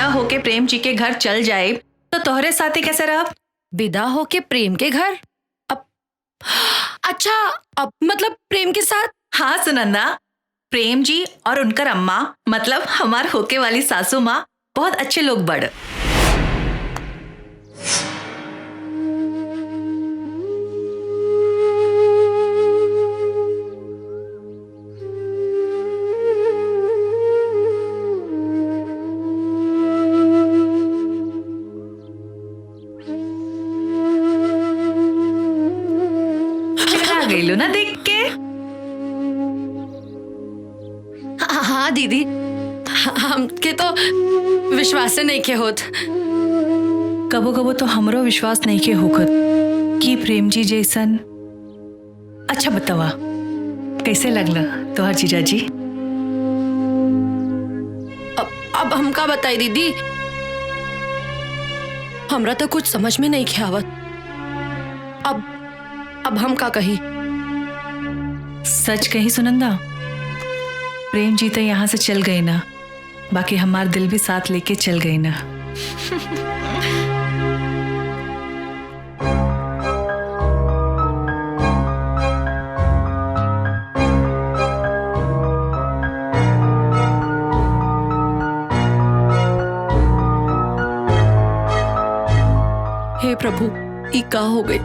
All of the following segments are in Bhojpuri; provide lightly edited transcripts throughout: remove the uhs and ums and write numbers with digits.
विदा होके प्रेम जी के घर चल जाए तो तोहरे साथे कैसे रह? विदा होके प्रेम के घर? अब अच्छा, अब मतलब प्रेम के साथ? हाँ सुनंदा, प्रेम जी और उनकर अम्मा मतलब हमार होके वाली सासू माँ बहुत अच्छे लोग बड़। गईलू ना देख के? हाँ दीदी, हमके तो विश्वास नहीं के होत। कबो कबो तो हमरो विश्वास नहीं के होखत कि प्रेम जी जैसन। अच्छा बतावा, कैसे लगला तोहर जीजा जी? अब हम का बताई दीदी, हमरा तो कुछ समझ में नहीं आवत। अब हम का कही? सच कही सुनंदा, प्रेम जी तो यहाँ से चल गए ना, बाकी हमार दिल भी साथ लेके चल गए ना। हे प्रभु, ई का हो गई?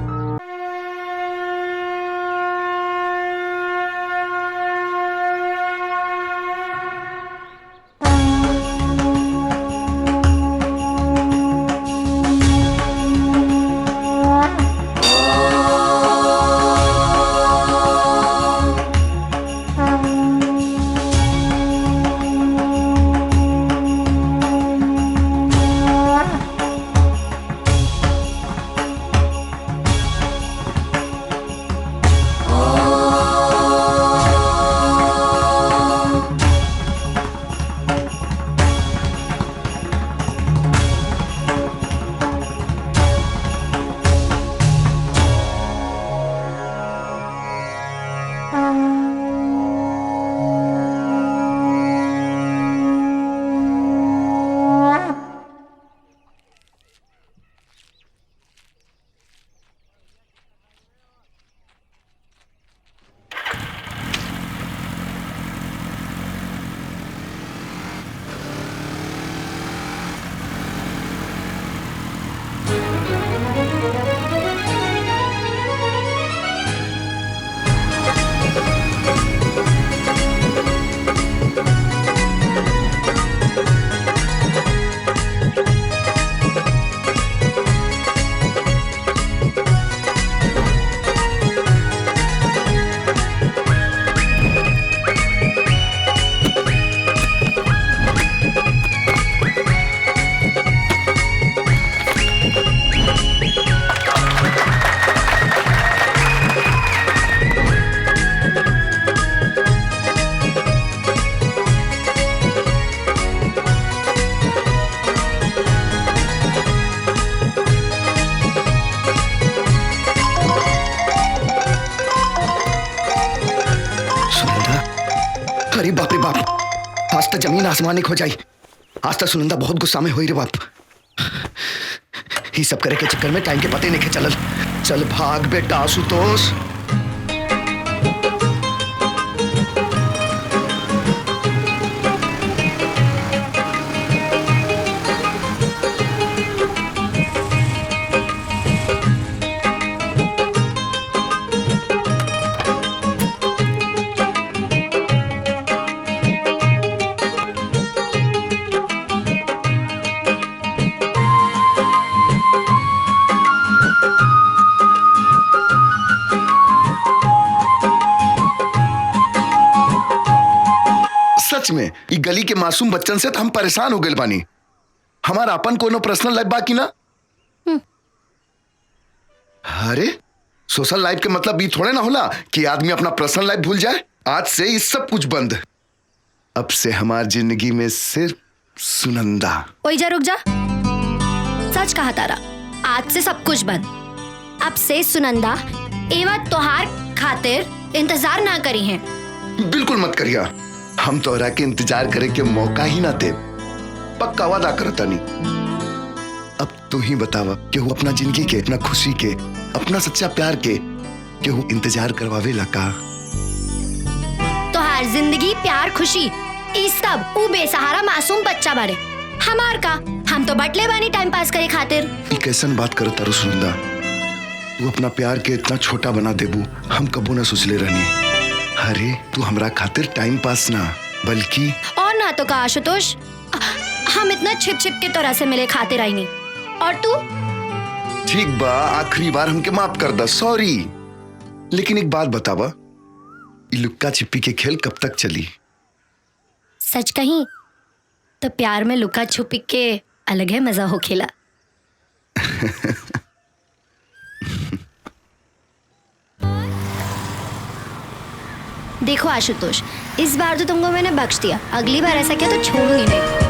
अरे बाप रे बाप, आज तक जमीन आसमान एक हो जाई। आज तक सुनंदा बहुत गुस्सा में हुई रे बाप। ये सब करे के चक्कर में टाइम के पते नहीं के चलल। चल भाग बेटा आशुतोष। सच में ये गली के मासूम बच्चन से तो हम परेशान हो गए बानी। हमारा अपन कोनो पर्सनल लाइफ बाकी ना। अरे सोशल लाइफ के मतलब ये थोड़े ना होला कि आदमी अपना पर्सनल लाइफ भूल जाए। आज से ये सब कुछ बंद। अब से हमारी जिंदगी में सिर्फ सुनंदा। ओए जा रुक जा, सच कहा तारा, आज से सब कुछ बंद। अब से सुनंदा एवं तोहार खातिर इंतजार ना करी हैं। बिल्कुल मत करिया, हम तोहरा के इंतजार करे के मौका ही ना दे। पक्का वादा करता नहीं। अब तू ही बतावा केहू अपना जिंदगी के, अपना खुशी के, अपना सच्चा प्यार के केहू इंतजार करवावे ला का? तो हर जिंदगी प्यार खुशी ई सब ऊ बेसहारा मासूम बच्चा बारे हमार का, हम तो बटले बानी टाइम पास करे खातिर। ई कैसन बात करता रू सुनंदा? तू अपना प्यार के इतना छोटा बना देबू हम कबू ना सोचले रहनी। अरे तू हमरा खातिर टाइम पास ना बल्कि और ना तो का आशुतोष, हम इतना छिप छिप के तोरा से मिले खातिर आई नहीं। और तू? ठीक बा, आखिरी बार हमके माफ कर दा, सॉरी। लेकिन एक बात बतावा, ये लुक्का छिपी के खेल कब तक चली? सच कहीं तो प्यार में लुका छुपी के अलग है मजा हो खेला। देखो आशुतोष, इस बार तो तुमको मैंने बख्श दिया, अगली बार ऐसा किया तो छोड़ूंगी नहीं।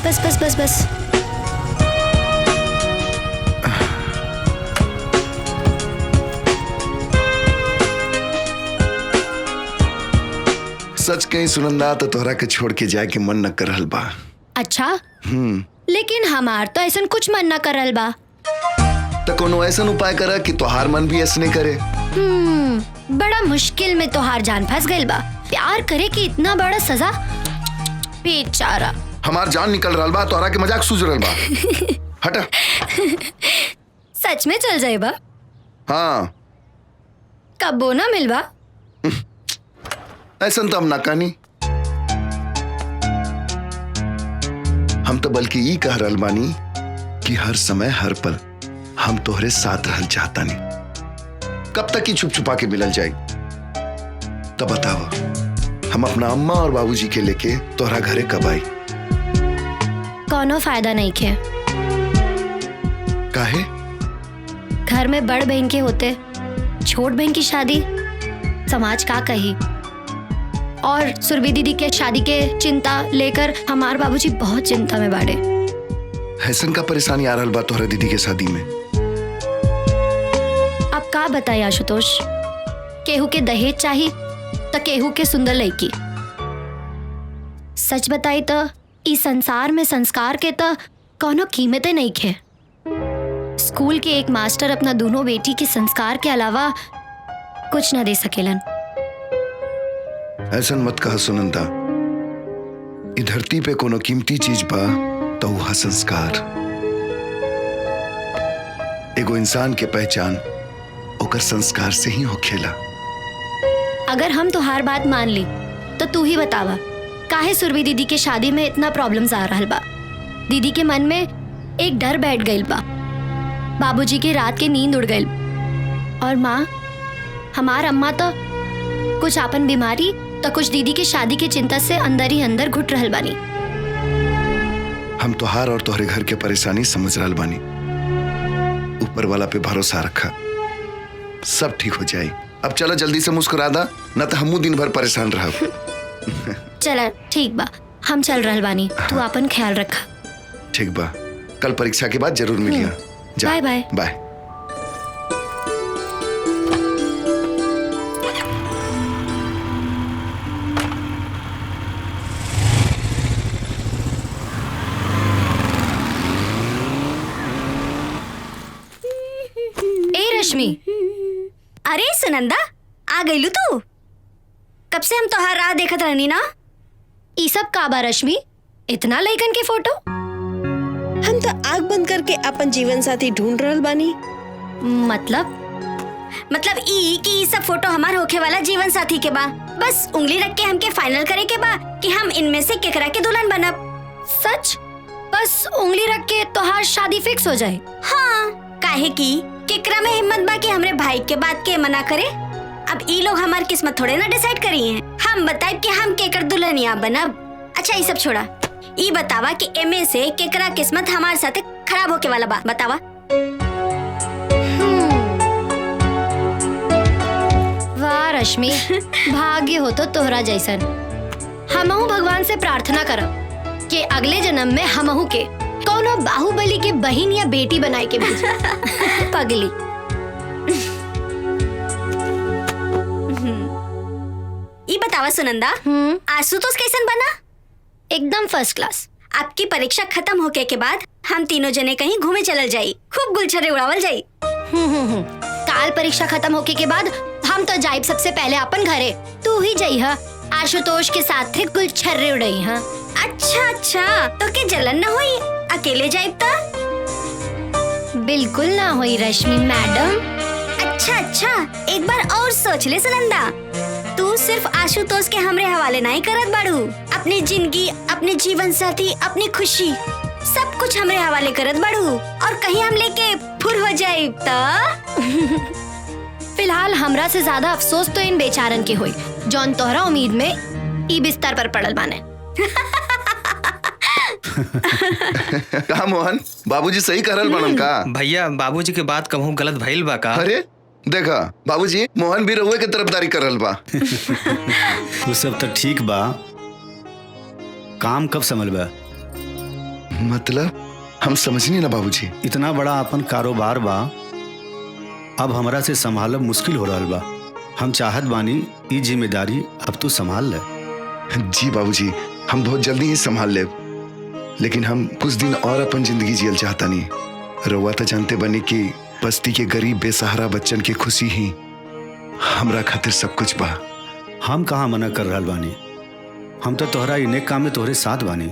बस बस बस बस। सच कहीं सुनंदा तो तोहरा के छोड़ के जाए के मन न कर रहल बा। अच्छा, लेकिन हमार तो ऐसा कुछ मन न करल बा। तो कोनो ऐसा उपाय करा कि तोहार मन भी ऐसने करे। बड़ा मुश्किल में तोहार जान फंस गइल बा। प्यार करे कि इतना बड़ा सजा, बेचारा। हमार जान निकल रहल बा, तोहरा के मजाक सूझ रहल बा। हटा। सच में चल जाए बा? हाँ। कबो ना मिलबा? ऐसा तो हम ना कहानी। हम तो बल्कि ये कह रहल बानी कि हर समय हर पल हम तोहरे साथ रहल चाहता नहीं। कब तक ही छुप छुपा के मिलल जाए? तब बताओ, हम अपना अम्मा और बाबूजी के लेके तोहरा घरे कब आई? कोनो फायदा नहीं खे। काहे? घर में बड़ बहन के होते छोट बहन की शादी, समाज का कही। और सुरभि दीदी के शादी के चिंता लेकर हमार बाबूजी बहुत चिंता में बाड़े। हैसन का परेशानी आ रहल बा तोहरा दीदी के शादी में। अब का बताई आशुतोष, केहू के दहेज चाहिए तो केहू के सुंदर लड़की। सच बताई तो इस संसार में संस्कार के तो कोनो कीमते नहीं खे। स्कूल के एक मास्टर अपना दोनों बेटी के संस्कार के अलावा कुछ न दे सकेलन। ऐसा मत कहा सुनंदा। ई धरती पे कोनो कीमती चीज बा तो वह संस्कार। एगो इंसान के पहचान ओकर संस्कार से ही होखेला। अगर हम तुहार बात मान ली तो तू ही बतावा, काहे सुरभि दीदी के शादी में इतना प्रॉब्लम्स आ रहल बा? दीदी के मन में एक डर बैठ गइल बा, बाबूजी के रात के नींद उड़ गइल, और माँ हमार अम्मा तो कुछ आपन बीमारी तो कुछ दीदी की शादी की चिंता से अंदर ही अंदर घुट रहल बानी। हम तोहार और तोहरे घर के परेशानी समझ रहल बानी। ऊपर वाला पे भरोसा रखा, सब ठीक हो जाए। अब चलो जल्दी से मुस्कुरा दा, न तो हमू दिन भर परेशान रहब। चला ठीक बा, हम चल रहल बानी। तू अपन ख्याल रखा। ठीक बा, कल परीक्षा के बाद जरूर मिलिया। By by. बाय। रश्मि, अरे सुनंदा, आ गईलू तू? कब से हम तोहार राह देखत रहनी ना। ई सब का बा रश्मि? इतना लइकन के फोटो? हम तो आँख बंद करके अपन जीवन साथी ढूंढ रहल बानी। मतलब ई कि ई सब फोटो हमार होखे वाला जीवन साथी के बा। बस उंगली रख के हमके फाइनल करे के बा कि हम इनमें से केकरा के दुल्हन बनब। सच? बस उंगली रख के तोहार शादी फिक्स हो जाए? हाँ, काहे की केकरा में हिम्मत बा कि हमरे भाई के बात के मना करे। अब ई लोग हमार किस्मत थोड़े ना डिसाइड करी हैं। हम बताइब कि हम केकर दुल्हनिया बनब। अच्छा, ये सब छोड़ा, ई बतावा कि एमे से केकरा किस्मत हमारे साथे खराब होके वाला बा, बतावा। वाह रश्मि, भाग्य हो तो तोहरा जैसन। हमहू भगवान से प्रार्थना करब कि अगले जन्म में हमहू के कोनो बाहुबली के बहन या बेटी बनाए के भेजे। पगली। बतावा सुनंदा, आशुतोष कैसन बना? एकदम फर्स्ट क्लास। आपकी परीक्षा खत्म होके के बाद हम तीनों जने कहीं घूमे चलल जाई, खूब गुलछर्रे उड़ावल जाई। काल परीक्षा खत्म होके के बाद हम तो जाइब सबसे पहले अपन घरे। तू ही जाई हा आशुतोष के साथ थे गुलछर्रे उड़ाई हा। अच्छा अच्छा, तो के जलन न हुई? अकेले जाइब ता? बिल्कुल ना हुई रश्मि मैडम। अच्छा अच्छा, एक बार और सोच ले सुनंदा, तू सिर्फ आशुतोष के हमरे हवाले नहीं करत बाड़ू, अपनी जिंदगी, अपने जीवन साथी, अपनी खुशी सब कुछ हमरे हवाले करत बाड़ू, और कहीं हम लेके फुर हो जाए तो? फिलहाल हमरा से ज्यादा अफसोस तो इन बेचारन के हुई जौन तोहरा उम्मीद में ई बिस्तर पर पड़ल बाने। कहा मोहन, बाबूजी सही करल बनन का? भैया बाबूजी के बात कहूँ गलत भइल बा का? अरे देखा बाबूजी, मोहन भी रहुए के तरफदारी करल बा। वो सब तो ठीक बा, काम कब संभल बा? मतलब हम समझनी ना बाबूजी। इतना बड़ा अपन कारोबार बा, अब हमरा से संभालब मुश्किल हो रहल बा। हम चाहत बानी ई जिम्मेदारी अब तू संभाल ले। जी बाबूजी, हम बहुत जल्दी ही संभाल ले, लेकिन हम कुछ दिन और अपन जिंदगी जियल चाहता नहीं। रउआ तो जानते बनी कि बस्ती के गरीब बेसहारा बच्चन के खुशी ही हमरा खातिर सब कुछ बा। हम कहाँ मना कर रहल बानी, हम तो तोहरा ई नेक काम में तोहरे साथ बानी।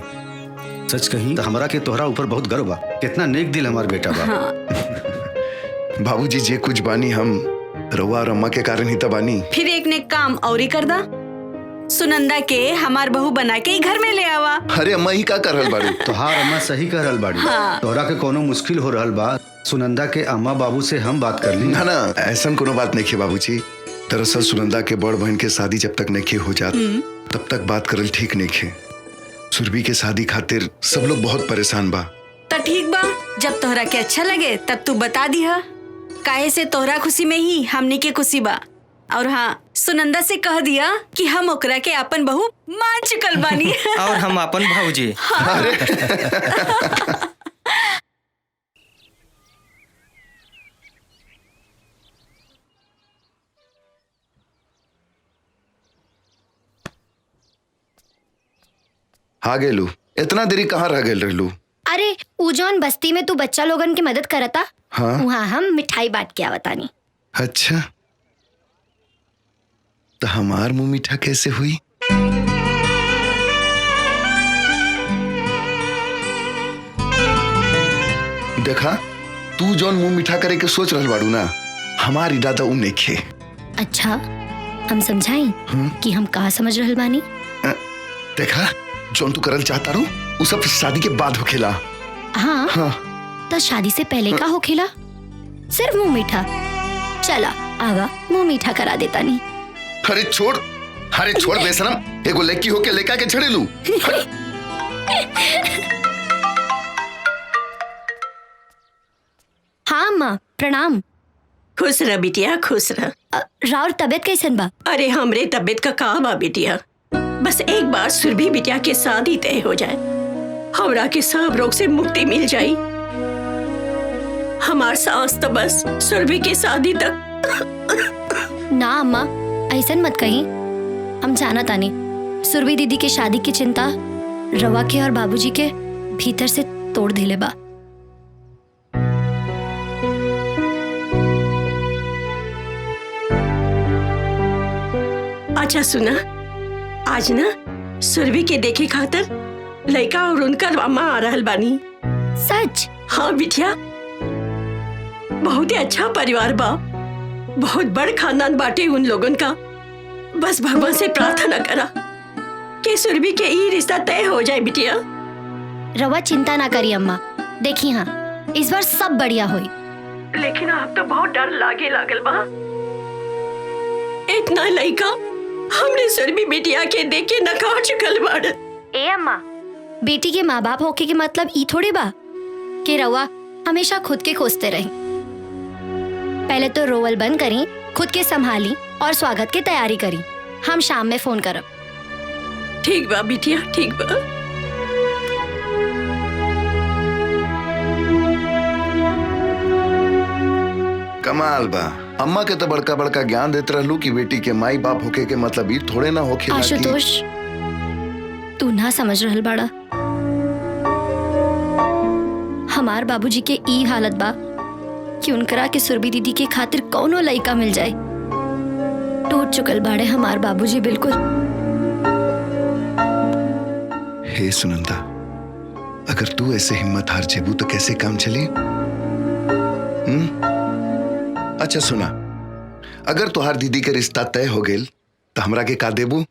सच कही तो हमरा के तोहरा ऊपर बहुत गर्व बा, कितना नेक दिल हमार बेटा बा। बाबूजी, जे कुछ बानी हम रउआ और अम्मा के कारण ही तो बानी। फिर एक ने काम और ही कर दा, सुनंदा के हमार बहू बना के ही घर में ले आवा। अरे अम्मा ही का कर रहल बाड़ी? तोहार अम्मा सही कह रहल बाड़ी। तोहरा के कोनो मुश्किल हो रहल बा, सुनंदा के अम्मा बाबू से हम बात कर ली। ना ना, ऐसा कोनो बात नहीं है बाबूजी। दरअसल सुनंदा के बड़ बहन के शादी जब तक नहीं हो जात तब तक बात करल ठीक नहीं है। सुरभि के शादी खातिर सब लोग बहुत परेशान बा। तो ठीक बा, जब तोहरा के अच्छा लगे तब तू बता दिहा, काहे से तोहरा खुशी में ही हमनी के खुशी बा। और हाँ, सुनंदा से कह दिया कि हम ओकरा के अपन बहू मान चुकल बानी। और हम अपन भाऊजी। आ गेलू, इतना देरी कहाँ रह गेल रहलू? अरे ऊ जौन बस्ती में तू बच्चा लोगन की मदद करता, हाँ? वहाँ हम मिठाई बांट के आवतानी। अच्छा, तो हमार मुंह मीठा कैसे हुई? देखा, तू जौन मुंह मीठा करे के सोच रहल बाड़ू ना, हमार इरादा उ नइखे। अच्छा, हम समझाई कि हम कहा समझ रहल बानी। देखा, जौन तू करल चाहता रू उ सब शादी के बाद होखेला। हाँ, हाँ। तो शादी से पहले का होखेला? सिर्फ मुंह मीठा। चला आवा, मुंह मीठा करा देता नहीं। अरे छोड़ बेशरम, एगो लड़की होके लेका के छड़े लू। हाँ माँ, प्रणाम। खुश रह बिटिया, खुश रह। राउर तबीयत कैसन बा? अरे हमरे तबीयत का का बा बिटिया, बस एक बार सुरभि बिटिया के शादी तय हो जाए, हमरा के सब रोग से मुक्ति मिल जाई। हमार सांस तो बस सुरभि के शादी तक। ना अम्मा, ऐसन मत कही। हम जाना तानी सुरभि दीदी के शादी की चिंता रवा के और बाबूजी के भीतर से तोड़ दिले बा। अच्छा सुना, आज ना सुरभि के देखे खातिर लड़का और उनकर अम्मा आ रहल बानी। सच? हाँ बिटिया, बहुत ही अच्छा परिवार बा, बहुत बड़ खानदान बाटे उन लोगन का। बस भगवान से प्रार्थना करा कि सुरभि के ई रिश्ता तय हो जाए बिटिया। रवा चिंता ना करी अम्मा, देखी हाँ इस बार सब बढ़िया हुई। लेकिन अब तो बहुत डर लागे लागल बा। इतना लड़का हमने सुरभि बिटिया के देख के नकार चुकल बाड़। ए अम्मा, बेटी के माँ बाप होके के मतलब ई थोड़े बा कि रवा हमेशा खुद के खोजते रही। पहले तो रोवल बंद करी, खुद के संभाली और स्वागत की तैयारी करी। हम शाम में फोन करब। ठीक बा बिटिया, ठीक बा। कमाल बा। अम्मा के तो बड़का बड़का ज्ञान देते रहलू कि बेटी के माई बाप होके के मतलब ये थोड़े ना होके आशुतोष, तू ना समझ रहल बाड़ा। हमार बाबूजी के ई हालत बा कि उनकरा के सुरभि दीदी के खातिर कौनो लइका मिल जाए। टूट चुकल बाड़े हमार बाबूजी बिल्कुल। हे सुनंदा, अगर तू ऐसे हिम्मत हार जेबू तो कैसे काम चली? अच्छा सुना, अगर तुहार दीदी के रिश्ता तय हो गेल तो हमरा के का देबू?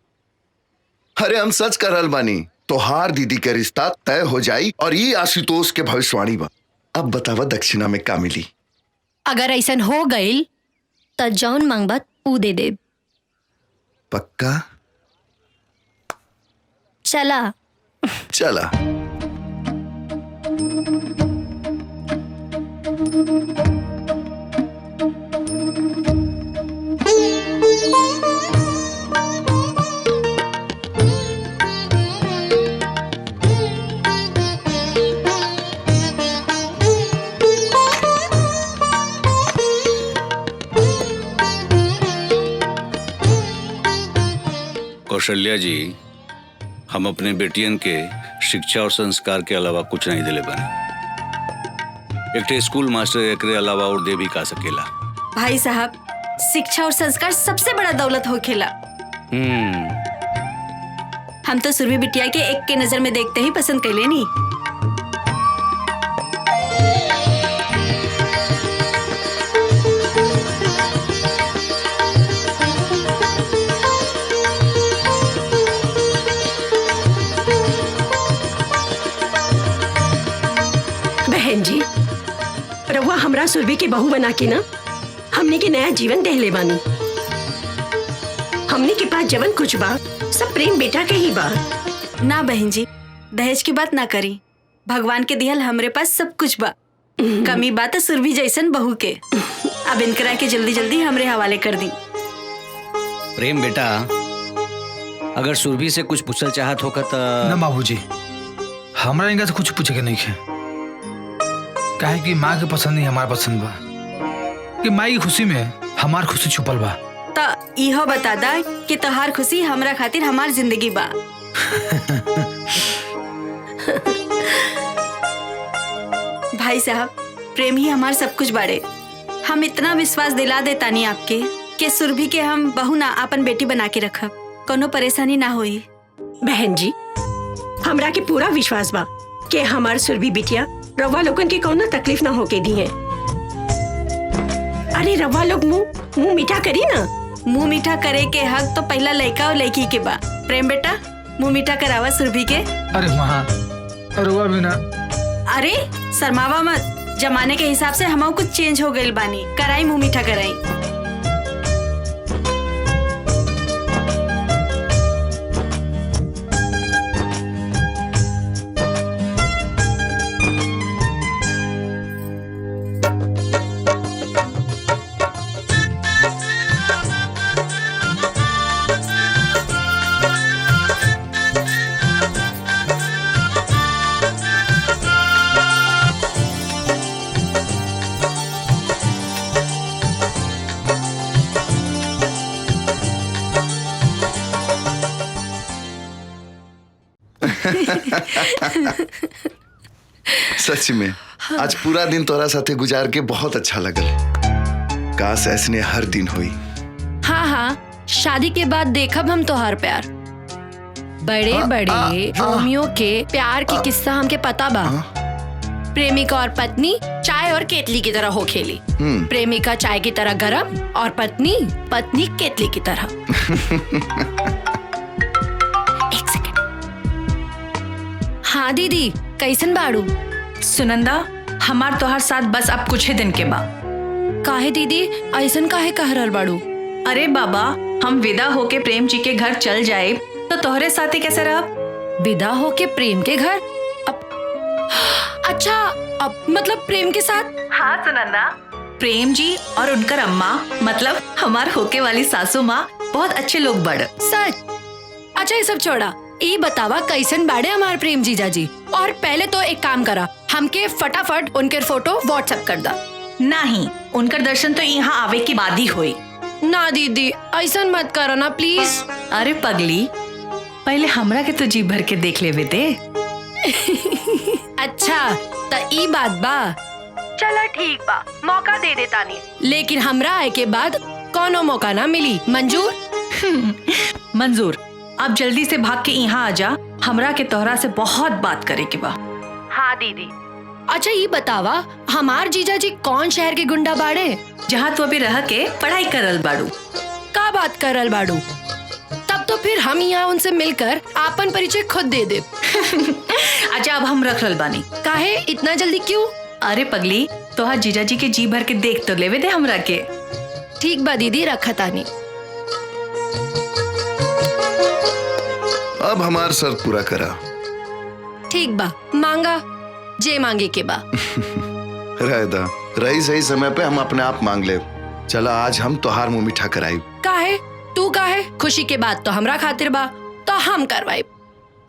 अरे हम सच कर रहल बानी, तुहार दीदी के रिश्ता तय हो जाई और ये आशुतोष के भविष्यवाणी बा। अब बतावा दक्षिणा में का मिली? अगर ऐसन हो गईल तो जौन मांगबा ऊ दे दे। पक्का? चला चला। कौशल्या जी, हम अपने बेटियन के शिक्षा और संस्कार के अलावा कुछ नहीं दिले बने। एक स्कूल मास्टर एकरे अलावा और दे भी का सकेला। भाई साहब, शिक्षा और संस्कार सबसे बड़ा दौलत होखेला। हम तो सुरभि बिटिया के एक के नजर में देखते ही पसंद कैले नी। बहन जी, रहुआ हमरा सुरभि के बहू बना के ना हमने के नया जीवन देहले बानी। हमने के पास जवन कुछ बा सब प्रेम बेटा के ही बा। ना बहन जी, दहेज की बात ना करी। भगवान के दिहल हमरे पास सब कुछ बा। कमी बात है सुरभि जैसन बहू के। अब इनकरा के जल्दी जल्दी हमरे हवाले कर दी। प्रेम बेटा, अगर सुरभि से कुछ पूछल चाहत होगा तो ना बाबूजी, हमरा इनका से कुछ पूछे के नहीं है। काहे कि माँ के पसंद ही हमार पसंद बा, कि माँ की खुशी में हमार खुशी छुपल बा। तो इहो बता दा कि तोहार खुशी हमरा खातिर हमार जिंदगी बा। भाई साहब, प्रेम ही हमार सब कुछ बाड़े। हम इतना विश्वास दिला देता नहीं आपके कि सुरभि के हम बहू ना अपन बेटी बना के रखब, कोनो परेशानी ना होई। बहन जी, हमरा के पूरा विश्वास बा कि हमार सुरभि बिटिया रवा लोगन के कोनो तकलीफ ना होके दी है। अरे रवा लोग मुंह मीठा करी ना। मुंह मीठा करे के हक तो पहला लड़का और लड़की के बा। प्रेम बेटा, मुंह मीठा करावा सुरभि के। अरे माँ, रुआ भी ना। अरे शर्मावा मत, जमाने के हिसाब से हम कुछ चेंज हो गइल बानी। कराई मुंह मीठा कराई। सच में आज पूरा दिन तोरा साथे गुजार के बहुत अच्छा लगल। काश ऐसने हर दिन हुई। हाँ हाँ, शादी के बाद देखब हम तोहार प्यार। बड़े बड़े रोमियो के प्यार की किस्सा हमके पता बा। प्रेमिका और पत्नी चाय और केतली की तरह हो खेली। प्रेमिका चाय की तरह गरम और पत्नी केतली की तरह। एक सेकंड। हाँ दीदी, कैसन बाड़ू? सुनंदा, हमार तोहार साथ बस अब कुछ ही दिन के बा। काहे दीदी ऐसन काहे कह रहल बाड़ू? अरे बाबा, हम विदा होके प्रेम जी के घर चल जाए तो तोहरे साथे कैसे रहब? विदा होके प्रेम के घर? अब अच्छा, अब मतलब प्रेम के साथ? हाँ सुनंदा, प्रेम जी और उनकर अम्मा मतलब हमार होके वाली सासू माँ बहुत अच्छे लोग बड़। सच? अच्छा ये सब छोड़ा, ये बतावा कैसन बाड़े हमारे प्रेम जीजा जी। और पहले तो एक काम करा, हमके फटाफट उनके फोटो व्हाट्सएप कर दा। नहीं, उनका दर्शन तो यहाँ आवे की बाद ही हुई। ना दीदी ऐसा मत करो ना प्लीज। अरे पगली, पहले हमरा के तो जी भर के देख लेवे दे। अच्छा त ई बात बा, चला ठीक बा, मौका दे देता नहीं, लेकिन हमरा आए के बाद कोनो मौका ना मिली। मंजूर? मंजूर। अब जल्दी से भाग के यहाँ आ जा, हमरा के तोहरा से बहुत बात करे के बा। हाँ दीदी। अच्छा ये बतावा, हमार जीजा जी कौन शहर के गुंडा बाड़े? जहाँ तू अभी रह के पढ़ाई करल बाड़ू। का बात करल बाड़ू? तब तो फिर हम यहाँ उनसे मिलकर आपन परिचय खुद दे दे। अच्छा अब हम रख रल बानी। काहे इतना जल्दी क्यों? अरे पगली, तोहर जीजा जी के जी भर के देख तो लेवे दे हमरा के। ठीक बा दीदी, रखा तानी। अब हमार शर्त पूरा करा। ठीक बा, मांगा जे मांगे के बा। रहदा रही सही समय पे हम अपने आप मांग ले। चला आज हम तोहार मुंह मीठा कराई। काहे? तू काहे? खुशी के बात तो हमरा खातिर बा, तो हम करवाई।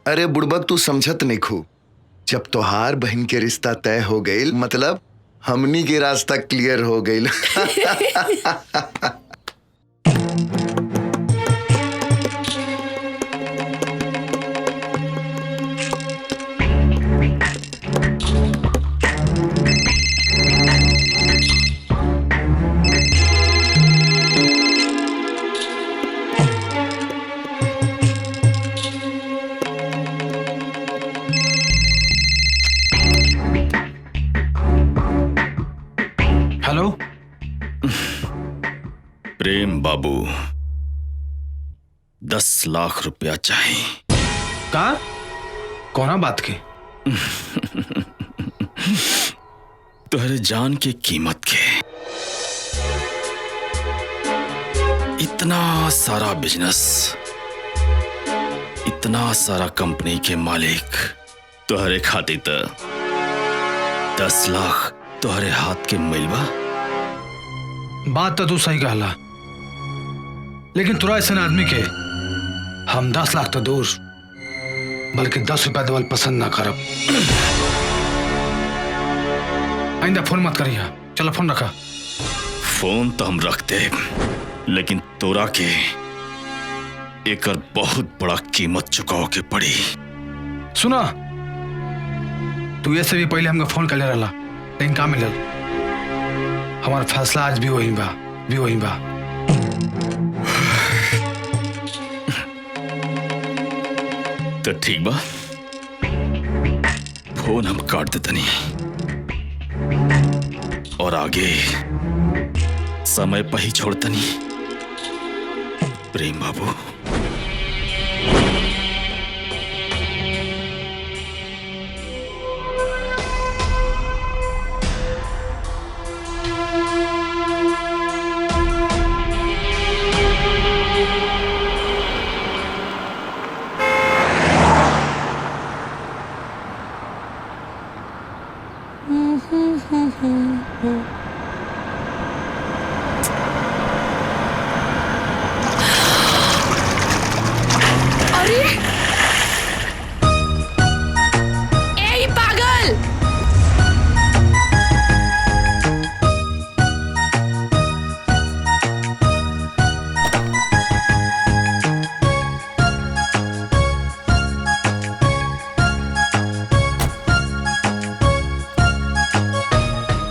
अरे बुड़बक, तू समझत नहीं खू। जब तोहार बहन के रिश्ता तय हो गई, मतलब हमनी के रास्ता क्लियर हो गई। हेलो प्रेम बाबू, 10 लाख रुपया चाहिए। का? कौना बात की? तुहरे जान के कीमत के। इतना सारा बिजनेस, इतना सारा कंपनी के मालिक, तुहरे खातिर त 10 लाख तुहरे हाथ के मिलवा। बात तो तू सही कहला, लेकिन तुरा ऐसा आदमी के हम 10 लाख तो दूर, बल्कि 10 रुपया देवल पसंद ना करब। आइंदा फोन मत करिया। चलो फोन रखा। फोन तो हम रखते, लेकिन तोरा के एकर बहुत बड़ा कीमत चुकाओ के पड़ी। सुना, तू ये से भी पहले हमका फोन कर ले रहा, लेकिन का मिलल? हमारा फैसला आज भी वही बा। तो ठीक बा, फोन हम काट देतनी और आगे समय पर ही छोड़तनी। प्रेम बाबू।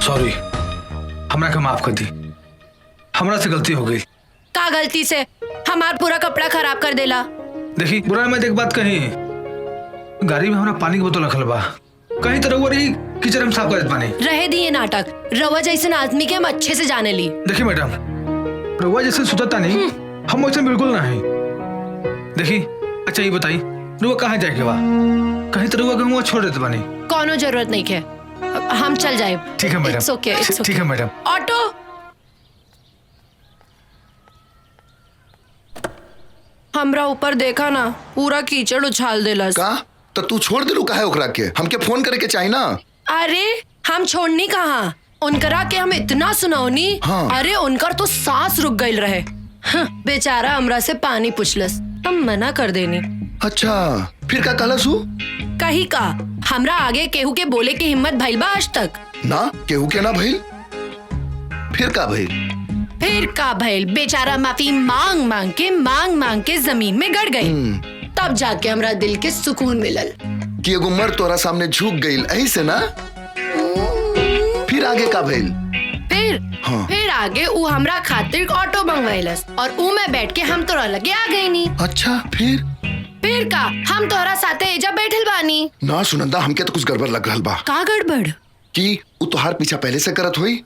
सॉरी, हमरा के माफ कर दी। हमरा से गलती हो गई। का गलती से? हमार पूरा कपड़ा खराब कर देला। देखी, बुरा मैं एक बात कही, गाड़ी में हमरा पानी की बोतल रखल बा, कहीं तो रउआ रही किचन में साफ कर देत पानी। रहे दिए नाटक। रवा जैसन आदमी के हम अच्छे से जाने ली। देखी मैडम, रउआ जैसे सुतता नहीं, हम वैसे बिल्कुल नहीं। देखी, अच्छा ये बताई, रउआ कहाँ जाए के बा? कहीं तो रउआ के छोड़ देते पानी। कोनो जरूरत नहीं है, हम चल जाए। ठीक है madam. It's okay, it's okay. ठीक है मैडम। ऑटो। हमरा ऊपर देखा ना, पूरा कीचड़ उछाल देलस। का? तो तू छोड़ दिलू काहे ओकरा के? हमके फोन करे के चाहिए ना। अरे हम छोड़नी कहाँ, उनकरा के हम इतना सुनौनी। हाँ। अरे उनकर तो सांस रुक गई रहे। हाँ, बेचारा हमरा से पानी पुछलस, हम मना कर देनी। अच्छा, फिर का कहलस हु? कही का, हमरा आगे केहू के बोले की हिम्मत भइल बा आज तक? ना, केहू के ना भइल। फिर का भाई? फिर का भइल, बेचारा माफी मांग मांग के जमीन में गड़ गई। तब जाके हमरा दिल के सुकून मिलल कि एगो मर्द तोरा सामने झुक गईल, ऐही से ना? फिर आगे का भइल? फिर आगे उ हमरा खातिर ऑटो मंगवाइलस और उ में बैठ के हम तोरा लगे आ गई नी। अच्छा फिर का हम तोरा साथे एजा बैठल बानी। ना सुनंदा, हमके तो कुछ गड़बड़ लग रहल बा। का गड़बड़? कि उ तोहार पीछा पहले से करत हुई,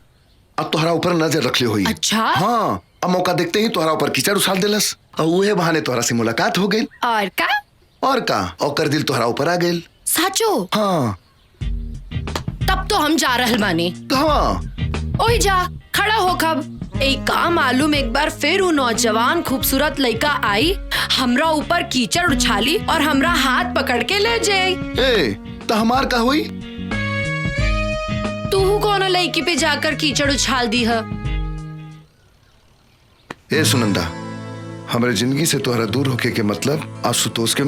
अब तोहरा ऊपर नजर रख ली हुई। अच्छा? हाँ, अब मौका देखते ही तोहरा ऊपर कीचड़ उछाल देलस और उहे बहाने तोहरा से मुलाकात हो गई। और का और दिल तोहरा ऊपर आ गई। साचो? हाँ। तब तो हम जा रहल बानी। कहाँ? ओही जा खड़ा हो कब। एक काम मालूम, एक बार फिर वो नौजवान खूबसूरत लड़का आई, हमरा ऊपर कीचड़ उछाली और हमरा हाथ पकड़ के ले जाई। तो हमार का हुई? तू कौन लड़की पे जाकर कीचड़ उछाल दी है? ए सुनंदा, हमारे जिंदगी से तोहरा दूर होके के मतलब आशुतोष के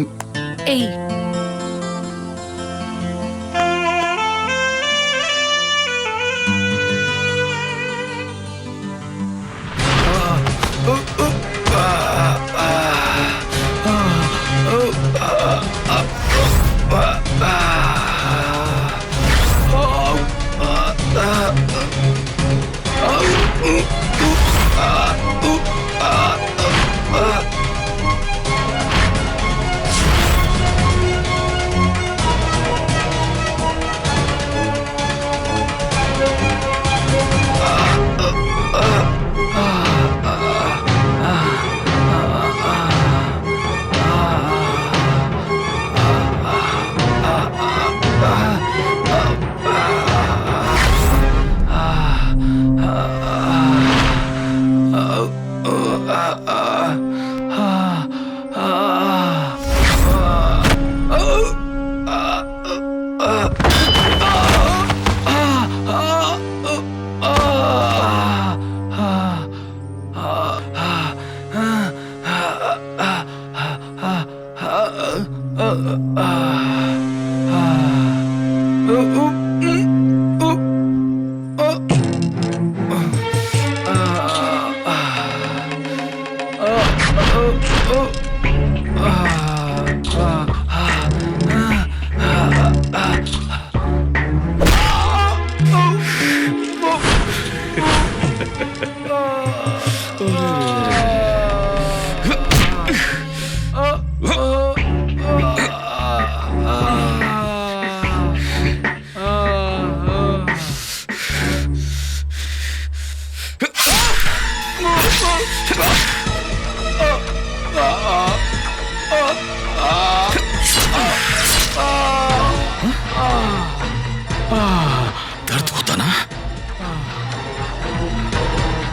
दर्द होता ना?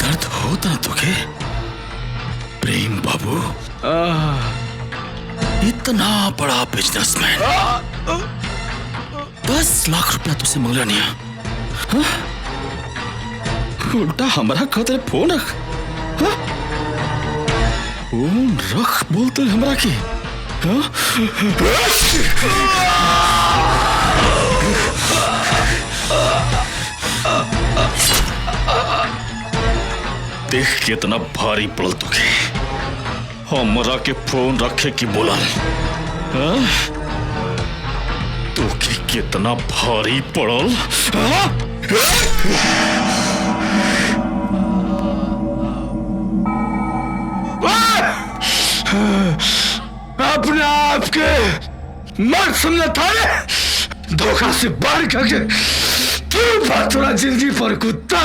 दर्द होता ना तुझे? प्रेम बाबू इतना बड़ा बिजनेसमैन 10 लाख रुपया तुझसे मांगला नहीं है? उल्टा हमारा खातिर फोन रख। फोन रख बोलते हमरा की। देख कितना भारी पड़ल तुके हमरा के फोन रखे की बोला। तुके कितना भारी पड़ल। अपने आप के मत समझना था, धोखा से बाहर करके तू बात थोड़ा जिंदगी पर कुत्ता।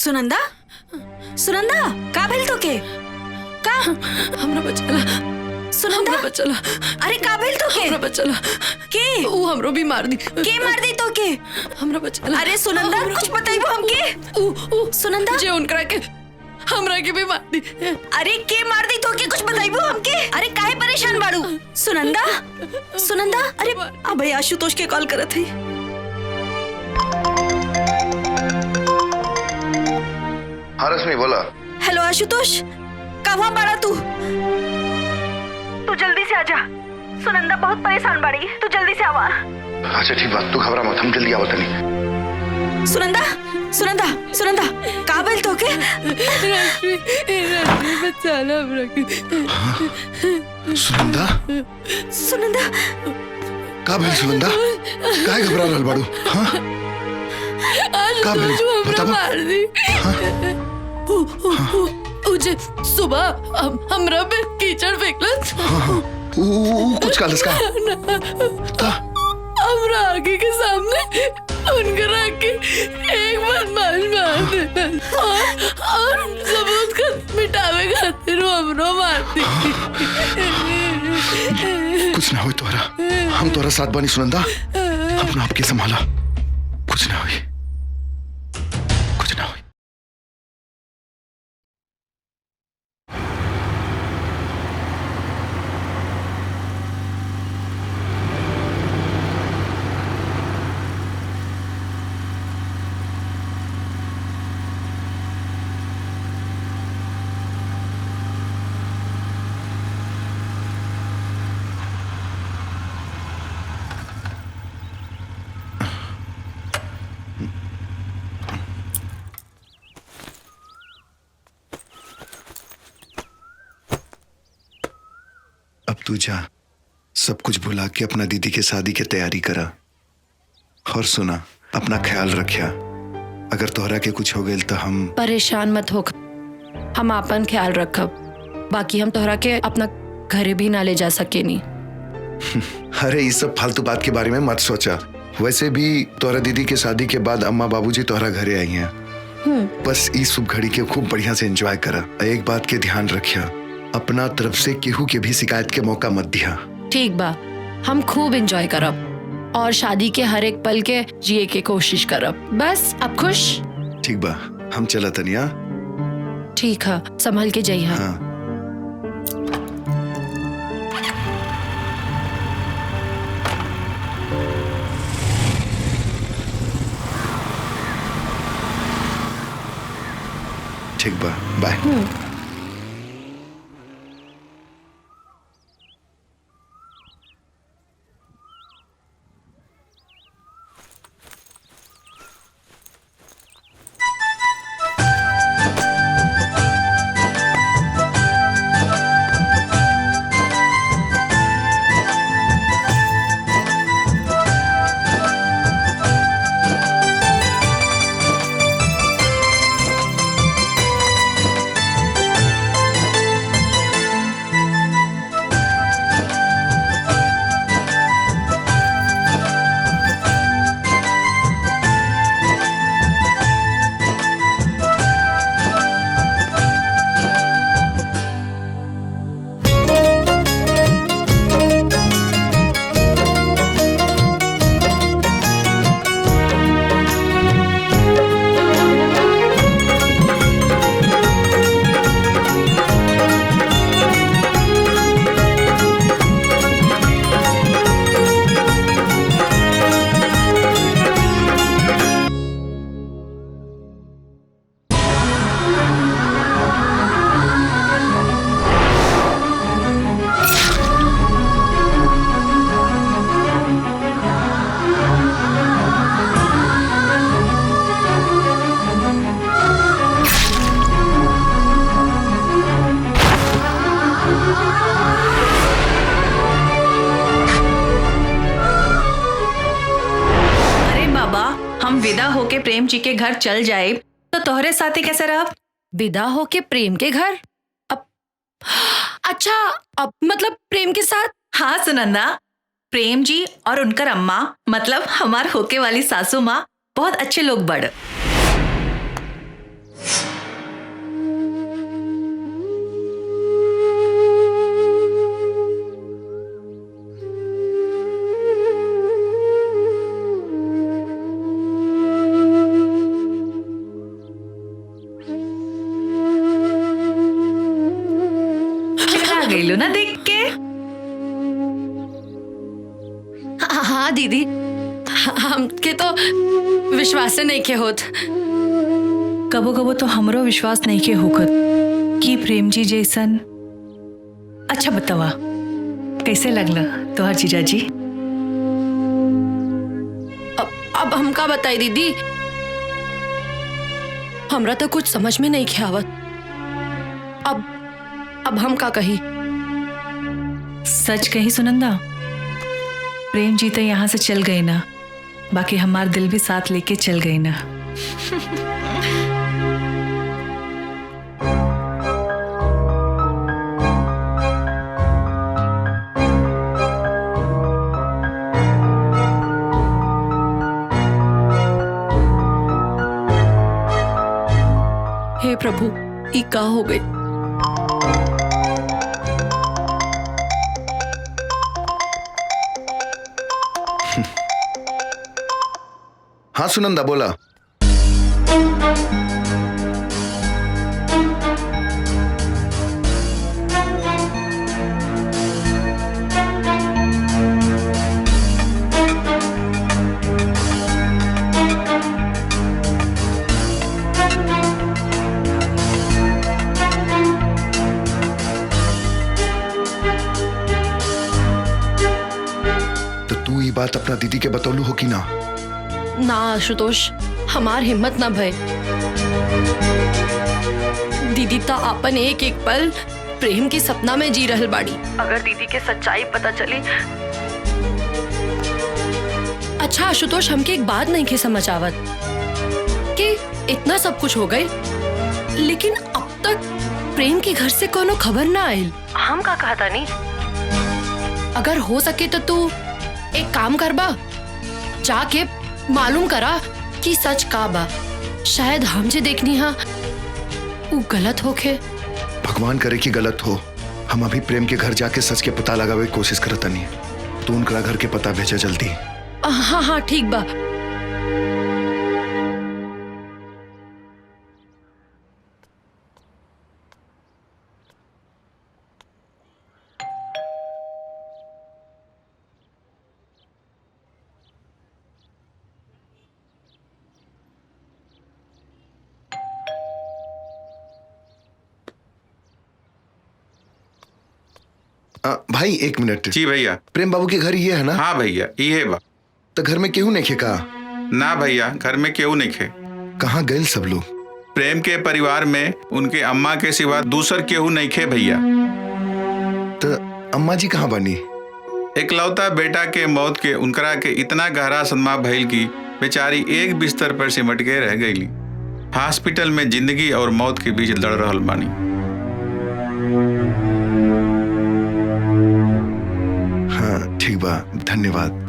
सुनंदा सुनंदा का भेल तो के का हमरा बचला सुनंदा हमरा बचला अरे का भेल तो के हमरा बचला के ऊ हमरो भी मार दी के मार दी तो के हमरा बचला अरे सुनंदा कुछ बताइबो हमके ऊ सुनंदा जे उनकरा के हमरा के भी मार दी अरे के मार दी तो के कुछ बताइबो हमके अरे काहे परेशान बाड़ू सुनंदा सुनंदा अरे अबे आशुतोष के कॉल करत है हाँ रश्मि बोला। हेलो आशुतोष कहाँ बाड़ा तू जल्दी से आजा सुनंदा बहुत परेशान बाड़ी तू जल्दी से आवा अच्छा ठीक बात तू घबरा मत हम जल्दी आवत नहीं। सुनंदा सुनंदा सुनंदा का भेल तो के बचाला हमरा के सुनंदा सुनंदा का भेल सुनंदा काहे घबरा रहल बाड़ू? हाँ का भेल बताबो। मार दी उजे सुबह हमरा पे कीचड़ फेंकलस। हाँ कुछ कालस का हमरा आगे के सामने उनकर आके एक बदमाश मार देता और सबूत का मिटावे खातिर हमरो मार दी। कुछ ना हो तोरा हम तोरा साथ बानी सुनंदा अपना आप के संभाला कुछ ना हो कुछ ना हो। अब तू जा सब कुछ भुला के अपना दीदी के शादी की तैयारी करा और सुना अपना ख्याल रखिया अगर तोहरा के कुछ हो गए तो हम परेशान मत हो हम अपन ख्याल रखब बाकी हम तोहरा के अपना घरे भी ना ले जा सके नहीं। अरे ये सब फालतू बात के बारे में मत सोचा वैसे भी तोहरा दीदी के शादी के बाद अम्मा बाबूजी तोहरा घरे आई हैं बस इस शुभ घड़ी के खूब बढ़िया से एंजॉय करा। एक बात के ध्यान रखिया अपना तरफ से केहू के भी शिकायत के मौका मत दिया। ठीक बा हम खूब एंजॉय करब और शादी के हर एक पल के जिए के कोशिश करब बस अब खुश। ठीक बा हम चला तनिया। ठीक है संभल के जाइए। हाँ ठीक बा बाय। हम विदा होके प्रेम जी के घर चल जाए तो तोहरे साथी कैसे रह? विदा होके प्रेम के घर? अब अच्छा अब मतलब प्रेम के साथ? हाँ सुनंदा, प्रेम जी और उनकर अम्मा मतलब हमार होके वाली सासू माँ बहुत अच्छे लोग बड़। गई ना देख के। हाँ दीदी, हमके तो विश्वास नहीं के होत। कबो कबो तो हमरो विश्वास नहीं के होखत कि प्रेम जी जैसन। अच्छा बतावा कैसे लगला तोहर जीजाजी? अब हमका बताई दीदी, हमरा तो कुछ समझ में नहीं के आवत। अब हम का कही? सच कही सुनंदा, प्रेम जी तो यहाँ से चल गए ना, बाकी हमार दिल भी साथ लेके चल गए ना। हे प्रभु, ई का हो गई? हाँ सुनंदा बोला। तो तू ये बात अपना दीदी के बतौलू हो कि ना? ना आशुतोष, हमार हिम्मत ना भय। दीदी तो अपन एक एक पल प्रेम के सपना में जी रहल बाड़ी। अगर दीदी के सच्चाई पता चली। अच्छा आशुतोष, हमके एक बात नहीं के समझ आवत कि इतना सब कुछ हो गए, लेकिन अब तक प्रेम के घर से कोनो खबर ना आयल। हम का कहता नहीं? अगर हो सके तो तू एक काम करबा, जाके मालूम करा कि सच का बा। शायद हम जे देखनी हा वो गलत होके। भगवान करे कि गलत हो। हम अभी प्रेम के घर जाके सच के पता लगावे की कोशिश करता नहीं। तू उनका घर के पता भेजा जल्दी। हाँ हाँ ठीक बा। भाई एक मिनट। जी भैया। प्रेम बाबू के घर ये है ना? हाँ भैया ये बा। तो घर में केहू नहीं खे का? ना भैया, घर में केहू नहीं खे। कहाँ गए सब लोग? प्रेम के परिवार में उनके अम्मा के सिवा दूसर केहू नहीं खे भैया। तो अम्मा जी कहाँ बनी? इकलौता बेटा के मौत के उनकरा के इतना गहरा सदमा भइल की बेचारी एक बिस्तर पर सिमट के रह गईली। हॉस्पिटल में जिंदगी और मौत के बीच लड़ रहल बानी। हाँ ठीक बा, धन्यवाद।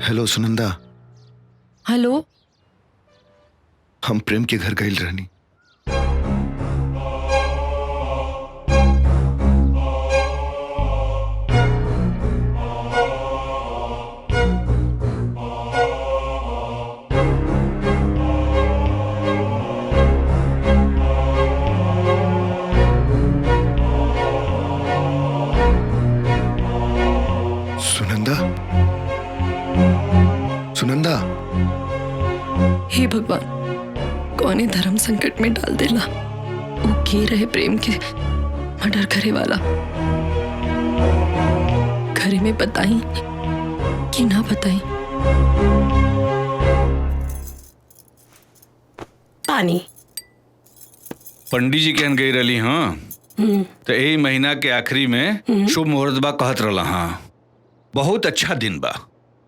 हेलो सुनंदा। हेलो। हम प्रेम के घर गए रहनी। सुनंदा, सुनंदा। हे भगवान, कौने धर्म संकट में डाल देला। वो के रहे प्रेम के मर्डर करे वाला। घरे में बताई कि ना बताई? पानी। पंडित जी कहन गई रही। हाँ तो यही महीना के आखिरी में शुभ मुहूर्त बा कहत रहा। हाँ बहुत अच्छा दिन बा।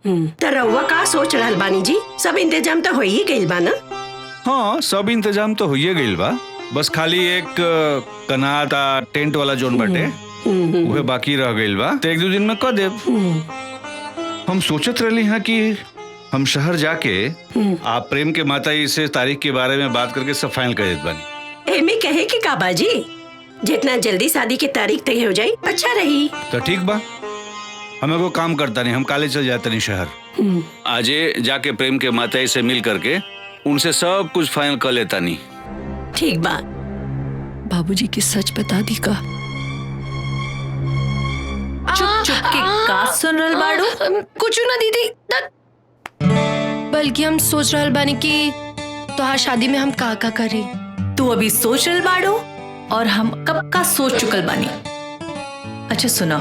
तो रउआ का सोच रहल बानी जी? सब इंतजाम तो हो ही गइल बा ना? हाँ, सब इंतजाम तो होइए गइल बा, बस खाली एक कनाता टेंट वाला जोन बाटे उहे बाकी रह गइल बा, तो 1-2 दिन में कर देब। हम सोचत रहली हैं कि हम शहर जाके आप प्रेम के माता जी से तारीख के बारे में बात करके सब फाइनल कर देत बानी। एमे कहे कि का बाजी, जितना जल्दी शादी की तारीख तय हो जाई अच्छा रही। तो ठीक बा, हमें को काम करता नहीं, हम काले चल जाते नहीं शहर। आजे जाके प्रेम के माता जी से मिल करके उनसे सब कुछ फाइनल कर लेता नहीं। ठीक बा। बाबूजी की सच बता दी का? चुप चुप के का सुन रहल बाड़ू? कुछ ना दीदी, बल्कि हम सोच रहल बानी कि तोहार शादी में हम का करी। तू अभी सोच रहल बाड़ू और हम कब का सोच चुकल बानी। अच्छा सुनो,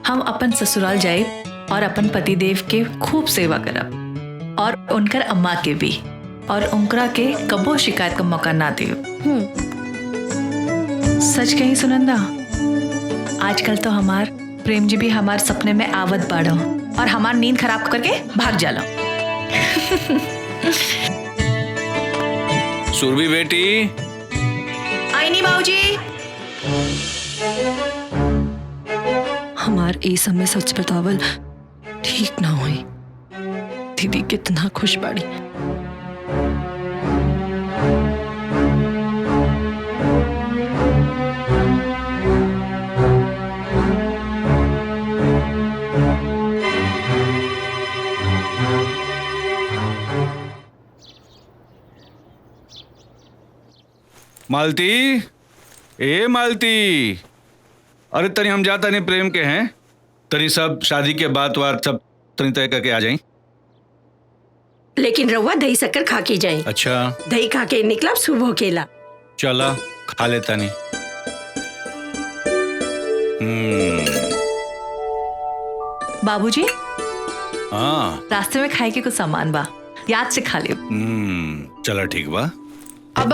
हम अपन ससुराल जाए और अपन पतिदेव के खूब सेवा करब और उनकर अम्मा के भी, और उनकरा के कबो शिकायत का मौका ना दे। सच कही सुनंदा, आजकल तो हमार प्रेम जी भी हमार सपने में आवत बाड़ो और हमार नींद खराब करके भाग जाला। सुरभि बेटी, आई नहीं बाबूजी। हमार ए समय सच बतावल ठीक ना हुई। दीदी कितना खुश बाड़ी। मालती, ए मालती, अरे तनी हम जाता नहीं प्रेम के हैं, तनी सब शादी के बात वार सब तनी तय करके आ जाएं। लेकिन रउआ दही शक्कर खा के जाए। अच्छा, दही खा के निकला शुभ होकेला। चला खा लेता नहीं। बाबूजी, हाँ, रास्ते में खाए के कुछ सामान बा, याद से खा लियो। चला ठीक बा। अब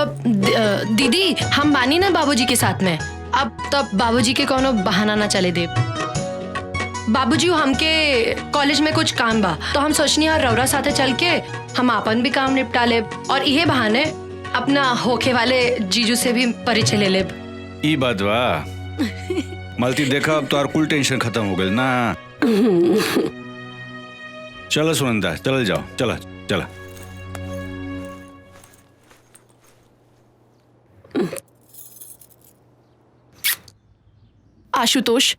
दीदी हम बानी ना बाबूजी के साथ में, अब तब बाबूजी के कोनो बहाना ना चले दे। बाबूजी हमके कॉलेज में कुछ काम बा, तो हम सोचनी है रौरा साथे चल के हम अपन भी काम निपटा ले और इहे बहाने अपना होके वाले जीजू से भी परिचय ले ले। ई बात बा। मालती देखा, अब तो और कुल टेंशन खत्म हो गई ना। चलो सुनंदा, चल जाओ, चला चला। आशुतोष,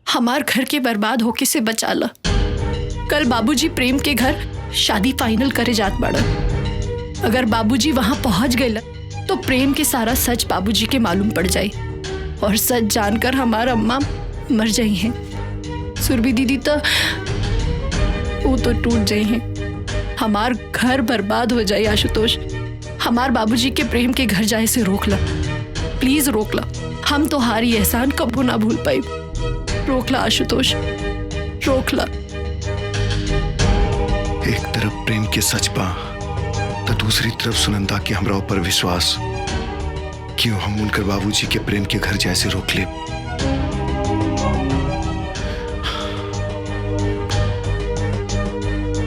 हमार घर के बर्बाद होके से बचा ला। कल बाबूजी प्रेम के घर शादी फाइनल करे जात बाड़ा। अगर बाबूजी वहां पहुंच गए तो प्रेम के सारा सच बाबूजी के मालूम पड़ जाए और सच जानकर हमारा अम्मा मर जाई हैं। सुरभि दीदी तो वो तो टूट जाई हैं। हमार घर बर्बाद हो जाए। आशुतोष, हमार बाबूजी के प्रेम के घर जाए से रोक ला, प्लीज रोक ला। हम तो हारी एहसान कबू ना भूल पाई। रोक ला आशुतोष, रोक ला। एक तरफ प्रेम के सच बा तो दूसरी तरफ सुनंदा के हमरा ऊपर विश्वास। क्यों हम उनकर बाबूजी के प्रेम के घर जैसे रोक ले?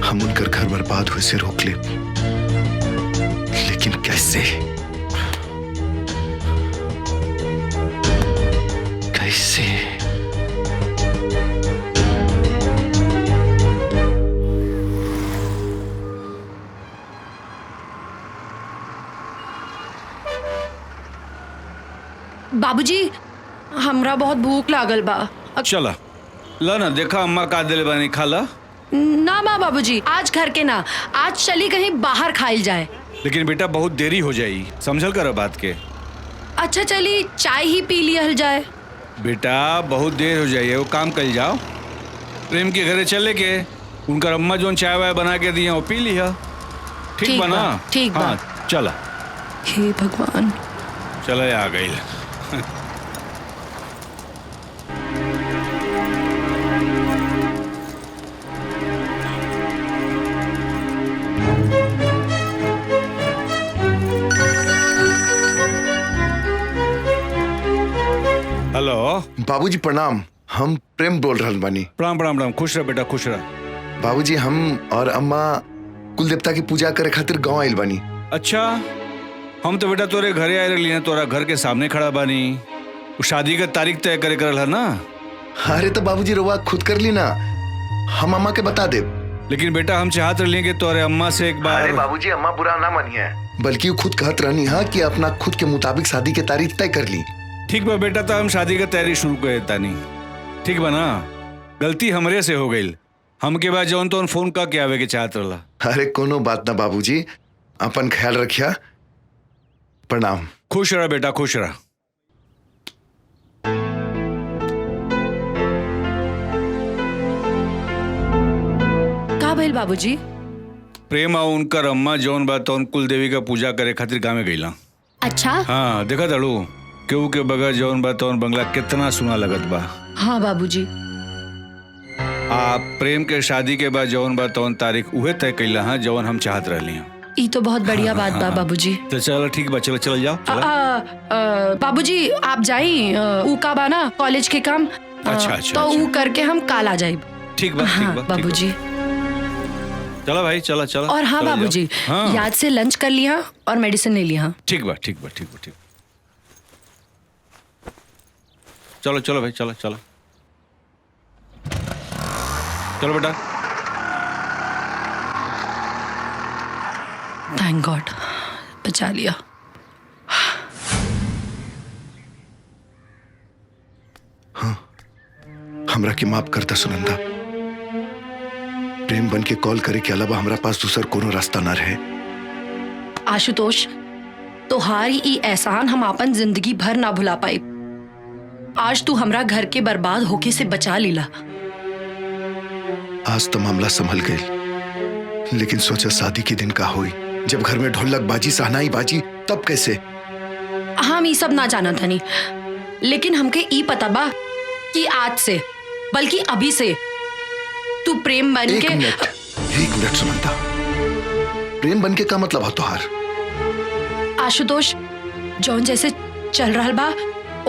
हम उनकर घर बर्बाद हुए से रोक ले, लेकिन कैसे? कैसे? बाबूजी, हमरा बहुत भूख लागल बा। चला ला ना, देखा अम्मा का दिले बानी, खा ला। ना माँ बाबूजी, आज घर के ना, आज चली कहीं बाहर खाइल जाए। लेकिन बेटा बहुत देरी हो जाई, समझल कर बात के। अच्छा चली चाय ही पी लिया जाए। बेटा बहुत देर हो जाइए, वो काम कर जाओ। प्रेम के घरे चले के उनका अम्मा जो चाय वाय बना के दिया वो पी लिया। ठीक बा ना? ठीक बा। हाँ चला। हे भगवान, चला आ गई। हेलो बाबूजी प्रणाम, हम प्रेम बोल रहल बानी। प्रणाम प्रणाम प्रणाम, खुश रह बेटा खुश रह। बाबूजी हम और अम्मा कुल देवता की पूजा करे खातिर गांव आइल बानी। अच्छा, हम तो बेटा तोरे घरे आए रही तोरा घर के सामने खड़ा बानी। शादी का तारीख तय करे करल है ना? अरे तो बाबूजी रवा खुद कर ली ना, हम अम्मा के बता दे। लेकिन बेटा हम चाहत रही कि तोरे अम्मा से एक बार। अरे बाबूजी अम्मा बुरा ना मानिए, बल्कि वो खुद कहत रहनी है कि अपना खुद के मुताबिक शादी की तारीख तय कर ली। ठीक बा बेटा, तो हम शादी का तैयारी शुरू कर देता नहीं। ठीक बा ना? गलती हमरे से हो गई, हमके बाद जौन तो फोन का के आवे के चाहत रहा। अरे कोनो बात ना बाबूजी, अपन ख्याल रखिया। प्रणाम। खुश रहा बेटा, खुश रहा। का भइल बाबूजी? प्रेम और उनकर अम्मा जौन बा तौन कुल देवी का पूजा करे खातिर गाँव में गईला। अच्छा? हाँ, देखा दड़ू केहू के बगैर जौन बा तौन बंगला कितना सुना लगत बा। हाँ बाबूजी। आप प्रेम के शादी के बाद जौन बा तौन तारीख उहे तय कैला है जौन हम चाहत रहली हैं। ई तो बहुत बढ़िया बात बा बाबूजी। तो चलो ठीक बा, चलो चल जाओ। बाबूजी आप जाई, ऊ का बा ना कॉलेज के काम। अच्छा, तो ऊ करके हम काल आ जाए। ठीक बा, ठीक बा बाबूजी। चलो भाई, चलो चलो। और हाँ बाबूजी, हाँ। याद से लंच कर लिया और मेडिसिन ले लिया। ठीक बा, ठीक बा, ठीक बा, ठीक। चलो चलो भाई, चलो चलो चलो बेटा। थैंक गॉड, बचा लिया। हाँ, हमरा के माफ करता सुनंदा। प्रेम बन के कॉल करे के अलावा हमरा पास दूसर कोनो रास्ता ना रहे। आशुतोष, तोहारी ई एहसान हम अपन जिंदगी भर ना भुला पाए। आज तू हमरा घर के बर्बाद होके से बचा लीला। आज तो मामला संभल गई, लेकिन सोचा शादी के दिन का हुई, जब घर में ढोलक बाजी सहनाई बाजी, तब कैसे? हम ई सब ना जाना था नहीं, लेकिन हमके ई पता बा कि आज से, बल्कि अभी से तू प्रेम बन के। एक मिनट सुनंदा, प्रेम बन के का मतलब है तोहार? आशुतोष, जौन जैसे चल रहा बा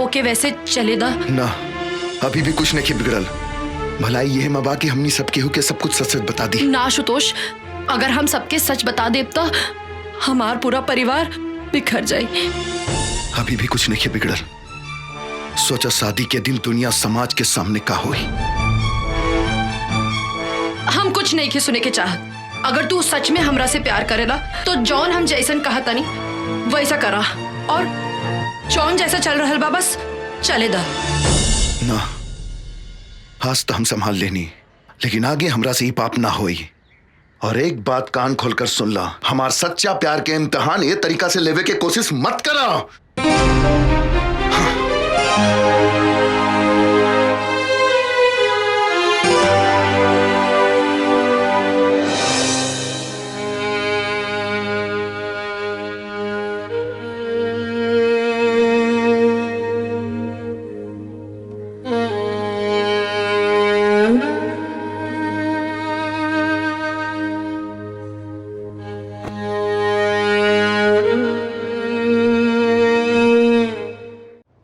ओके वैसे चले दा ना। अभी भी कुछ नहीं बिगड़ल। भलाई यह मबा कि हमनी सब केहू के सब कुछ सच सच बता दी। ना आशुतोष, अगर हम सबके सच बता दे तो हमार पूरा परिवार बिखर जाए। अभी भी कुछ नहीं बिगड़ल। सोचा शादी के दिन दुनिया समाज के सामने का हुई। हम कुछ नहीं के सुने के चाहत। अगर तू सच में हमरा से प्यार करेला तो जॉन हम जैसन कहा तनी वैसा करा, और जॉन जैसा चल रहा बा बस चले दा। ना, आज तो हम संभाल लेनी, लेकिन आगे हमरा से ही पाप ना होई। और एक बात कान खोलकर सुन ला, हमार सच्चा प्यार के इम्तिहान ये तरीका से लेवे के कोशिश मत करा।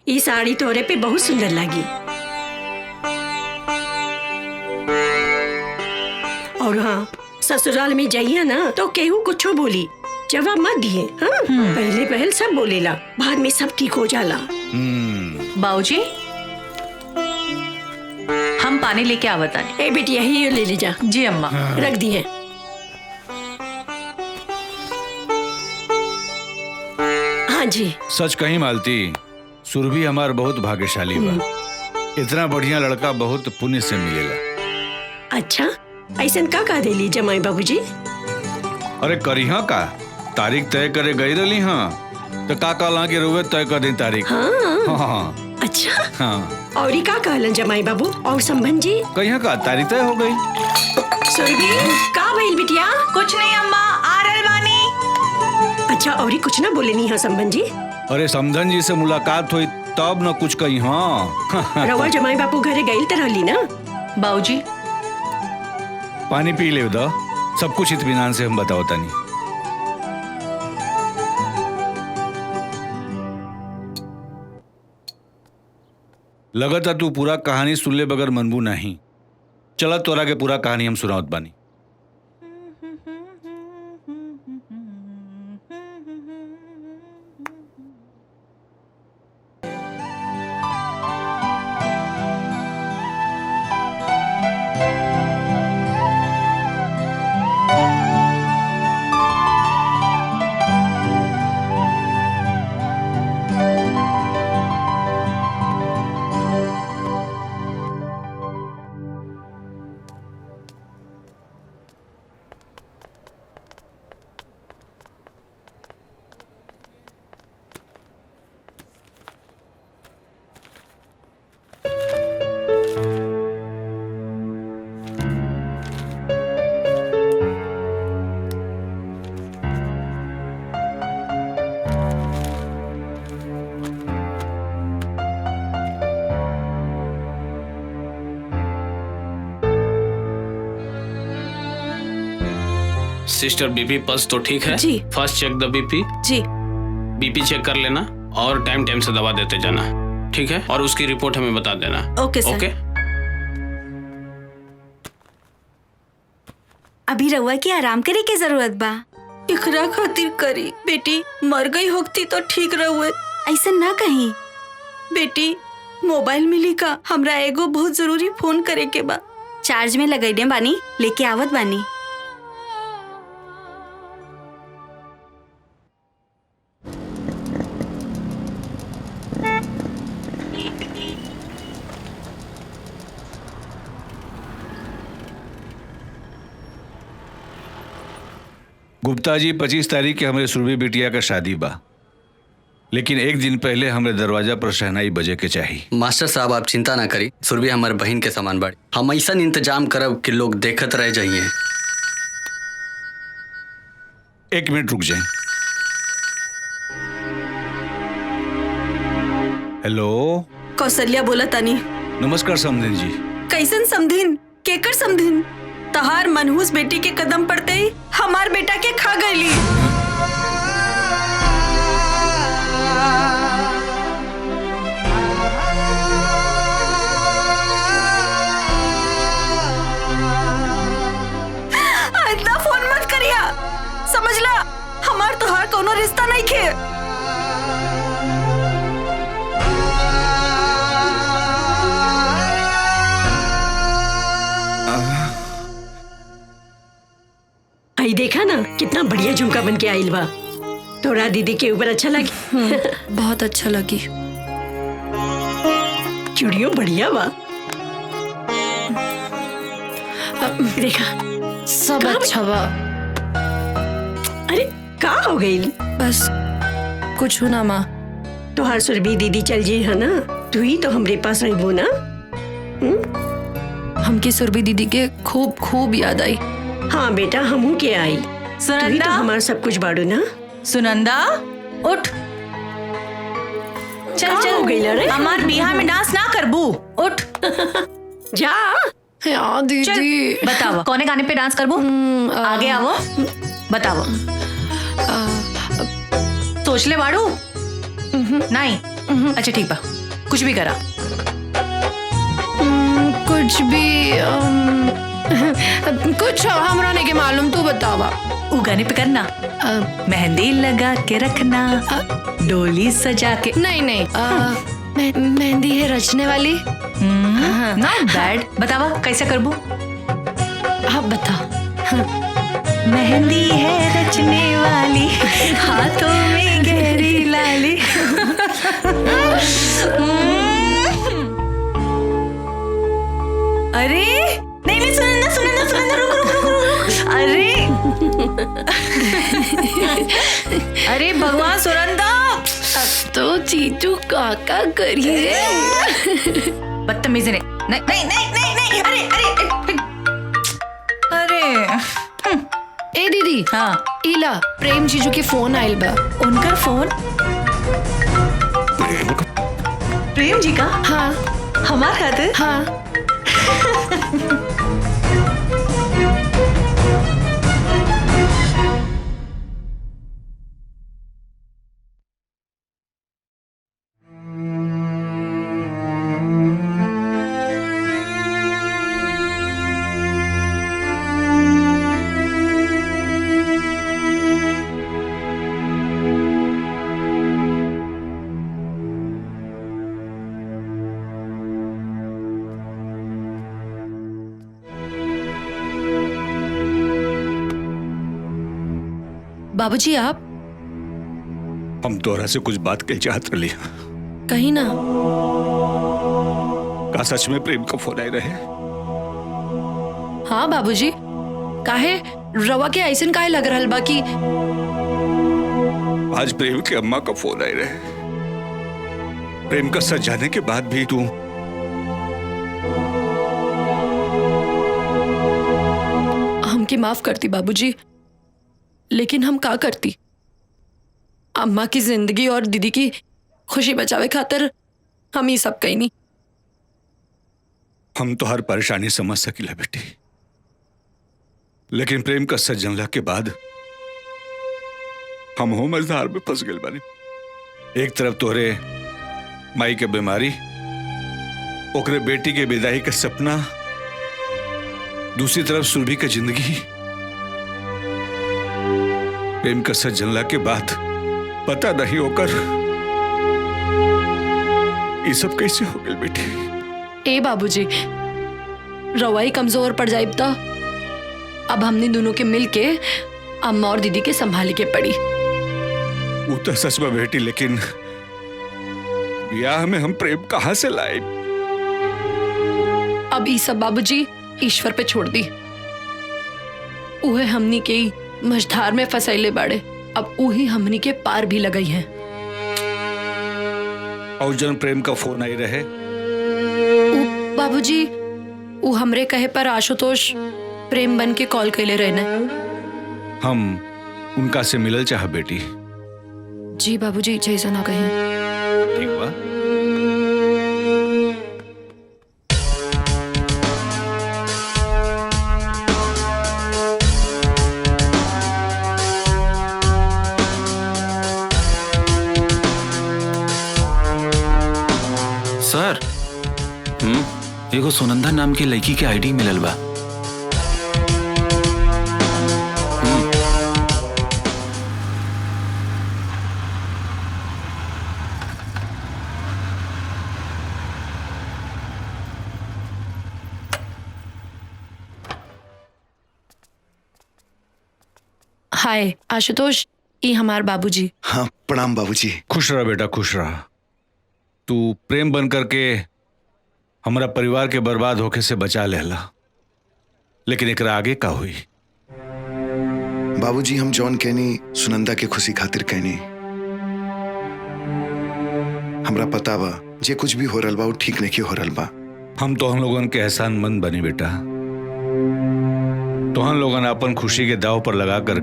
ये साड़ी तोरे पे बहुत सुंदर लगी। और हाँ, ससुराल में जाइए ना तो केहू कुछो बोली जवाब मत दिए। हाँ? पहले पहल सब बोलेला, बाद में सब ठीक हो जाला। बाबूजी, हम पानी लेके आवता है। ए बेटी यही ले ले जा। जी अम्मा। रख दिए। हाँ जी। सच कहीं मालती, सुरभि हमार बहुत भाग्यशाली बा। इतना बढ़िया लड़का बहुत पुण्य से मिलेला। अच्छा, ऐसा का कह देली जमाई बाबूजी? अरे करिहा का, तारीख तय करे गई रही। हाँ, तो का कहला के रोवे तय कर दी तारीख। हाँ। हाँ। अच्छा। हाँ। और ही का कहलन जमाई बाबू और संबंध जी? कहिया का तारीख तय हो गई। सुरभि, का भइल बिटिया? कुछ नहीं अम्मा, आ रहल बानी। अच्छा, और ही कुछ ना बोले नहीं है संबंध जी? अरे समधन जी से मुलाकात हुई तब न कुछ कही। हाँ। रवा जमाई बापू घरे गई तो रहली ना? बाबूजी, पानी पी ले दा, सब कुछ इत्मीनान से हम बताओ तनी। लगता तू पूरा कहानी सुन ले बगैर मनबू नहीं। चला तोरा के पूरा कहानी हम सुनावत बानी। सिस्टर बीपी पल्स तो ठीक है जी। फर्स्ट चेक द बीपी। जी। बीपी चेक कर लेना और टाइम टाइम से दवा देते जाना, ठीक है? और उसकी रिपोर्ट हमें बता देना। ओके सर। ओके। अभी रउआ की आराम करे की जरूरत बा। इकरा खातिर करी बेटी, मर गई होती तो ठीक रहुए। ऐसा ना कहीं बेटी, मोबाइल मिली का? हमरा एगो बहुत जरूरी फोन करे के बा। चार्ज में लगैले बानी, लेके आवत बानी। गुप्ता जी 25 तारीख के हमारे सुरभि बिटिया का शादी बा, लेकिन एक दिन पहले हमारे दरवाजा पर शहनाई बजे के चाहिए। मास्टर साहब आप चिंता ना करी, सुरभि हमारे बहन के समान बाड़ी। हम ऐसा इंतजाम करब कि लोग देखत रह जाइए। 1 मिनट रुक जाए। हेलो, कौशल्या बोला तानी। नमस्कार समधिन जी। कैसन समधिन? केकर समधिन? तहार मनहूस बेटी के कदम पड़ते ही हमार बेटा के खा गईली। इतना फोन मत करिया, समझला? हमार तोहार कोनो रिश्ता नहीं खे। आई देखा ना कितना बढ़िया झुमका बन के आइल बा। तोरा दीदी के ऊपर अच्छा लगी? बहुत अच्छा लगी। चूड़ियों बढ़िया बा। देखा सब अच्छा बा। अरे का हो गई? बस कुछ ना माँ। तोहार सुरभि दीदी चल जी है ना, तू ही तो हमरे पास रहबो ना। हमकी सुरभि दीदी के खूब खूब याद आई। हाँ बेटा, हमू के आई। तू ही तो हमारा सब कुछ बाड़ू ना। सुनंदा उठ, चल चल हो गई रे? हमार बिहार में डांस ना करबू, उठ जा। हाँ दीदी। बताओ कौने गाने पे डांस करबू? आगे आवो, बताओ। सोच ले बाड़ू? नहीं? अच्छा ठीक बा, कुछ भी करा। कुछ भी कुछ हमरा नहीं के मालूम, तू बतावा। वो गाने पे करना, मेहंदी लगा के रखना, डोली सजा के। नहीं नहीं, मेहंदी है रचने वाली। Not bad. बतावा कैसे करबू? हाँ बता। मेहंदी है रचने वाली, हाथों में गहरी लाली। अरे नहीं नहीं, सुनंदा सुनंदा सुनंदा, रुक रुक रुक रुक। अरे अरे भगवान सुनंदा, अब तो चीचू काका करिए। बदतमीजी नहीं नहीं नहीं नहीं नहीं नहीं। अरे अरे अरे ए दीदी। हाँ इला प्रेम जीजू के फोन आइल बा। उनका फोन? प्रेम जी का? हाँ। हमार खातिर? हाँ। बाबूजी आप? हम तोरा से कुछ बात कह चाहत रही। कहीं ना। का सच में प्रेम का फोन आए रहे? हाँ बाबूजी, काहे रवा के ऐसन काहे लग रहल बा कि आज प्रेम के अम्मा का फोन आए रहे। प्रेम का सच जाने के बाद भी तू हमकी माफ करती बाबूजी, लेकिन हम का करती? अम्मा की जिंदगी और दीदी की खुशी बचावे खातिर हम ही सब कहीं नहीं। हम तो हर परेशानी समझ सकिला बेटी, लेकिन प्रेम का सच जानला के बाद हम हो मझधार में फंस गए बानी। एक तरफ तोहरे माई के बीमारी, ओकरे बेटी के विदाई का सपना, दूसरी तरफ सुरभि का जिंदगी। प्रेम का सच जानला के बाद पता नहीं होकर ये सब कैसे हो गए बेटी। ए बाबूजी, रवाई कमजोर पड़ जाए तो अब हमने दोनों के मिल के अम्मा और दीदी के संभाली के पड़ी। वो तो सच में बेटी, लेकिन ब्याह में हम प्रेम कहां से लाए? अब ये सब बाबूजी ईश्वर पे छोड़ दी। उहे हमनी के मझधार में फसैले बाड़े, अब उही हमनी के पार भी लगई है। और जन प्रेम का फोन आई रहे बाबूजी, वो हमरे कहे पर आशुतोष प्रेम बन के कॉल कैले रहने। हम उनका से मिलल चाह बेटी। जी बाबूजी, जैसा ना कहें। ठीक बा। सर, एगो सुनंदा नाम के लड़की के आईडी मिलल बा। हाय आशुतोष, ये हमार बाबूजी। हाँ, प्रणाम बाबूजी। खुश रहा बेटा, खुश रहा। तू प्रेम बन करके हमारा परिवार के बर्बाद होके से बचा लेला, लेकिन एकरा आगे का हुई? बाबूजी, हम जॉन कहनी सुनंदा के खुशी खातिर कहनी। हमरा पता बा जे कुछ भी हो रहा बा वो ठीक नहीं हो रहा बा। हम तो हम लोगन के एहसानमंद बनी बेटा। तो हम लोगन अपन खुशी के दाव पर लगाकर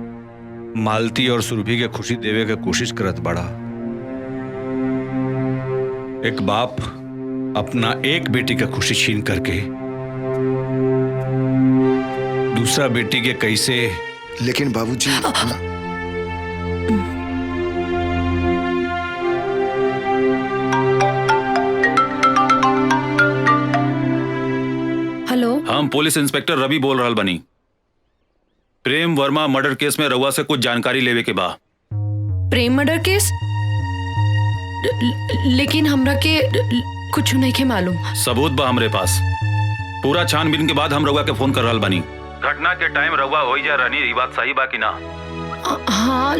मालती और सुरभि के खुशी देवे के कोशिश करत बड़ा। एक बाप अपना एक बेटी का खुशी छीन करके दूसरा बेटी के कैसे। लेकिन बाबूजी, हेलो, हम पुलिस इंस्पेक्टर रवि बोल रहा बनी। प्रेम वर्मा मर्डर केस में रउआ से कुछ जानकारी लेवे के बा। प्रेम मर्डर केस? लेकिन हमरा के कुछ नहीं के मालूम। सबूत बा हमरे पास। पूरा छानबीन के बाद हम रउआ के फोन कर रहल बानी। घटना के टाइम रउआ हो जा रहनी, ये बात सही बा कि ना? हाँ,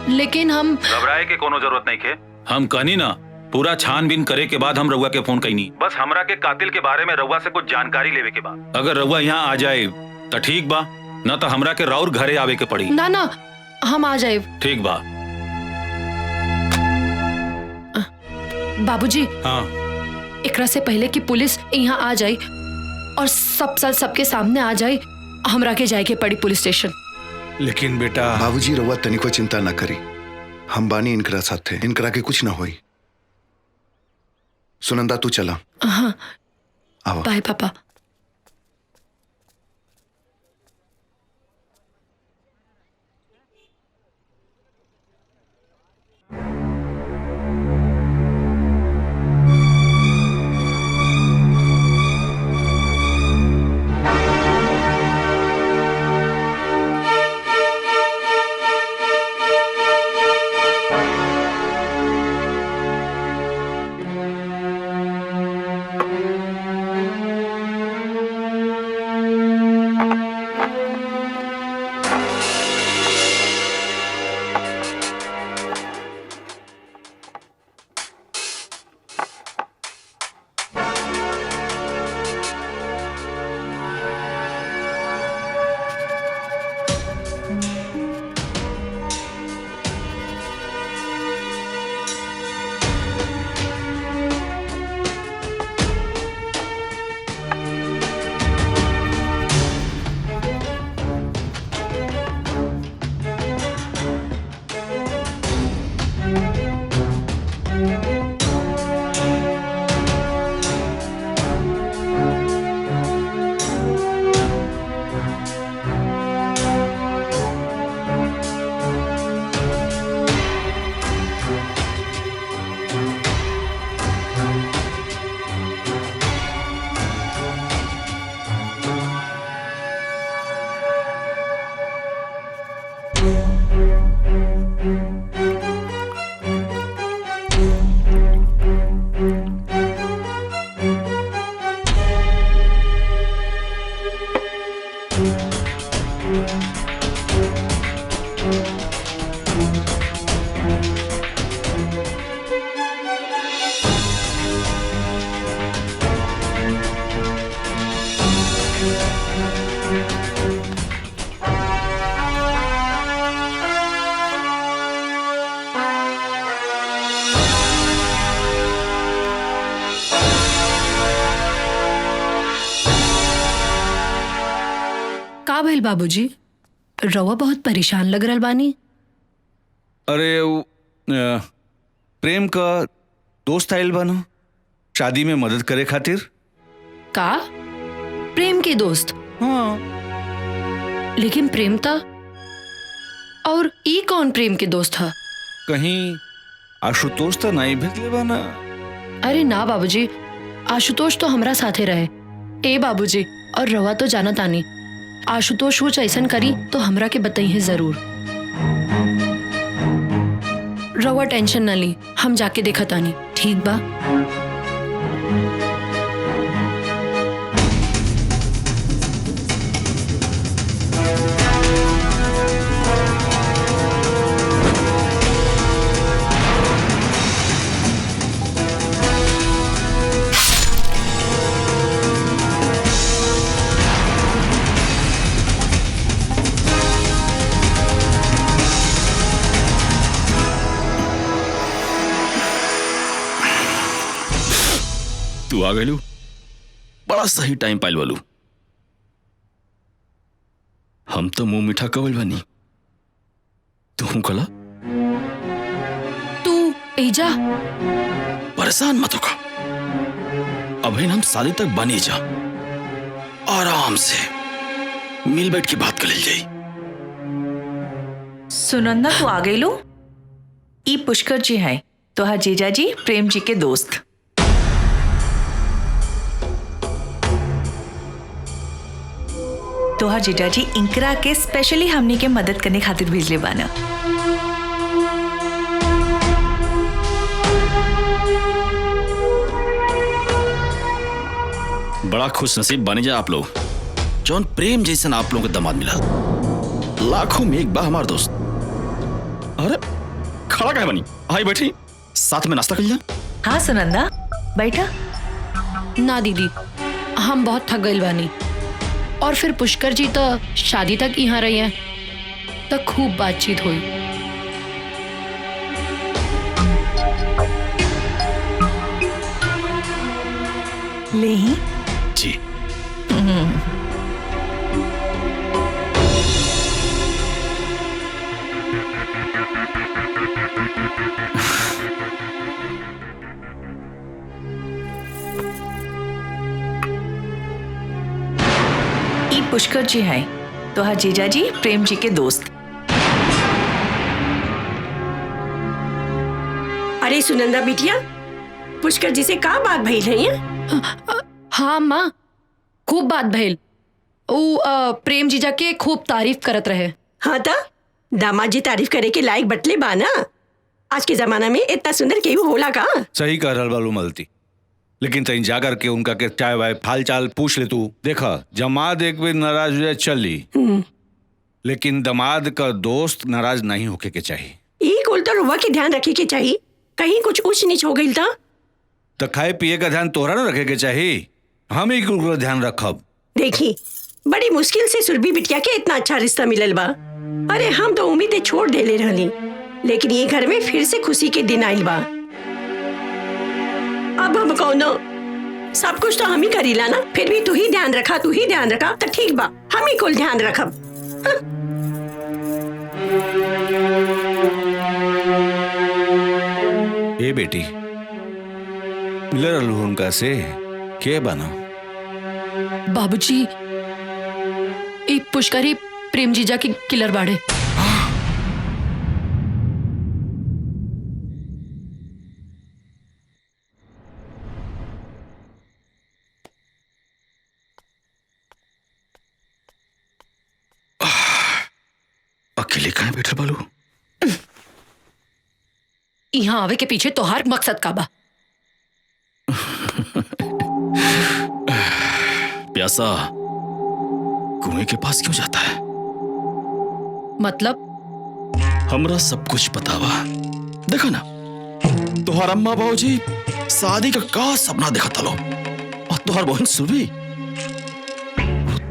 लेकिन हम घबराए के कोनो जरूरत नहीं खे। हम कहनी ना, पूरा छानबीन करे के बाद हम रउआ के फोन कईनी। बस हमरा के कातिल के बारे में रउआ से कुछ जानकारी लेवे के बा। अगर रउआ यहाँ आ जाए तो ठीक बा, न तो हमरा के राउर घरे आवे के पड़ी। ना ना, हम आ जाए। ठीक बा। बाबूजी, हाँ, एकरा से पहले कि पुलिस यहाँ आ जाए और सबके सामने आ जाए, हमरा के जाए के पड़ी पुलिस स्टेशन। लेकिन बेटा बाबूजी रउआ तनिको चिंता ना करी, हम बानी इनकरा साथे, इनकरा के कुछ ना होई। सुनंदा तू चला। हाँ, आओ। बाय पापा। का भइल बाबूजी? रवा बहुत परेशान लग रहल बानी। अरे प्रेम का दोस्त आयल बनो शादी में मदद करे खातिर। का? प्रेम के दोस्त? हाँ। लेकिन प्रेम था और ई कौन प्रेम के दोस्त था? कहीं आशुतोष तो नहीं भेजले बना? अरे ना बाबूजी, आशुतोष तो हमरा साथे रहे। ए बाबूजी, और रवा तो जाना तानी, आशुतोष कुछ ऐसन करी तो हमरा के बताइए जरूर। रवा टेंशन न ली, हम जाके देखा तानी, ठीक बा? तू आ गलू, बड़ा सही टाइम पाइल वालू। हम तो मुंह मीठा कवल बनी, तू कला। तू एजा परेशान मत होगा, अभी हम शादी तक बनी जा, आराम से मिल बैठ के बात कर ले जाई। सुनंदा तू आ गई लो। ई पुष्कर जी है तोहार जीजा जी प्रेम जी के दोस्त। तोहार जीजा जी इंकरा के स्पेशली हमनी के मदद करने खातिर भेजले बाना। बड़ा खुश नसीब बने जा आप लोग, जौन प्रेम जैसन आप लोगों को दामाद मिला। लाखों में एक बा हमार दोस्त। अरे खड़ा काहे बनी, आई बैठी, साथ में नाश्ता कर लिया। हाँ सुनंदा बैठा। ना दीदी, हम बहुत थक गइल बानी, और फिर पुष्कर जी तो शादी तक यहाँ रही हैं, तो खूब बातचीत हुई। ले ही जी। ई पुष्कर जी है तोहार जीजा जी प्रेम जी के दोस्त। अरे सुनंदा बिटिया, पुष्कर जी से का बात भइल है? हाँ माँ, खूब बात भइल। ऊ प्रेम जीजा के खूब तारीफ करत रहे। हाँ ता दामाद जी तारीफ करे के लायक बटले बाना। आज के जमाना में इतना सुंदर केहू होला का? सही कह रहल बालू मलती, लेकिन तहीं जा कर के उनका के चाय वाय हाल चाल पूछ ले। तू देखा जमात एक भी नाराज हो जाए चल ली, लेकिन दमाद का दोस्त नाराज नहीं होके के चाहिए। ई कुल तो रुआ के ध्यान रखे के चाहिए, कहीं कुछ ऊंच नीच हो गई तो खाए पिए का ध्यान तोहरा ना रखे के चाहिए, हम ही कुल का ध्यान रखब। देखी बड़ी मुश्किल से सुरभि बिटिया के इतना अच्छा रिश्ता मिलल बा। अरे हम तो उम्मीदें छोड़ देले रहली, लेकिन ये घर में फिर से खुशी के दिन आइल बा। अब हम कौनो सब कुछ तो हम ही करीला ना, फिर भी तू ही ध्यान रखा, तू ही ध्यान रखा तो ठीक बा, हम ही कुल ध्यान रखब। ए बेटी मिल रहलू उनका से के बना? बाबूजी, ई पुष्करी प्रेम जीजा की किलर बाड़े। अकेले कहाँ बैठे बालू? यहाँ आवे के पीछे तोहार मकसद का बा? प्यासा कुएं के पास क्यों जाता है? मतलब हमरा सब कुछ पता बा। देखा ना तोहर अम्मा बाबूजी शादी का सपना देखा तलो और तोहर बहन सुरभि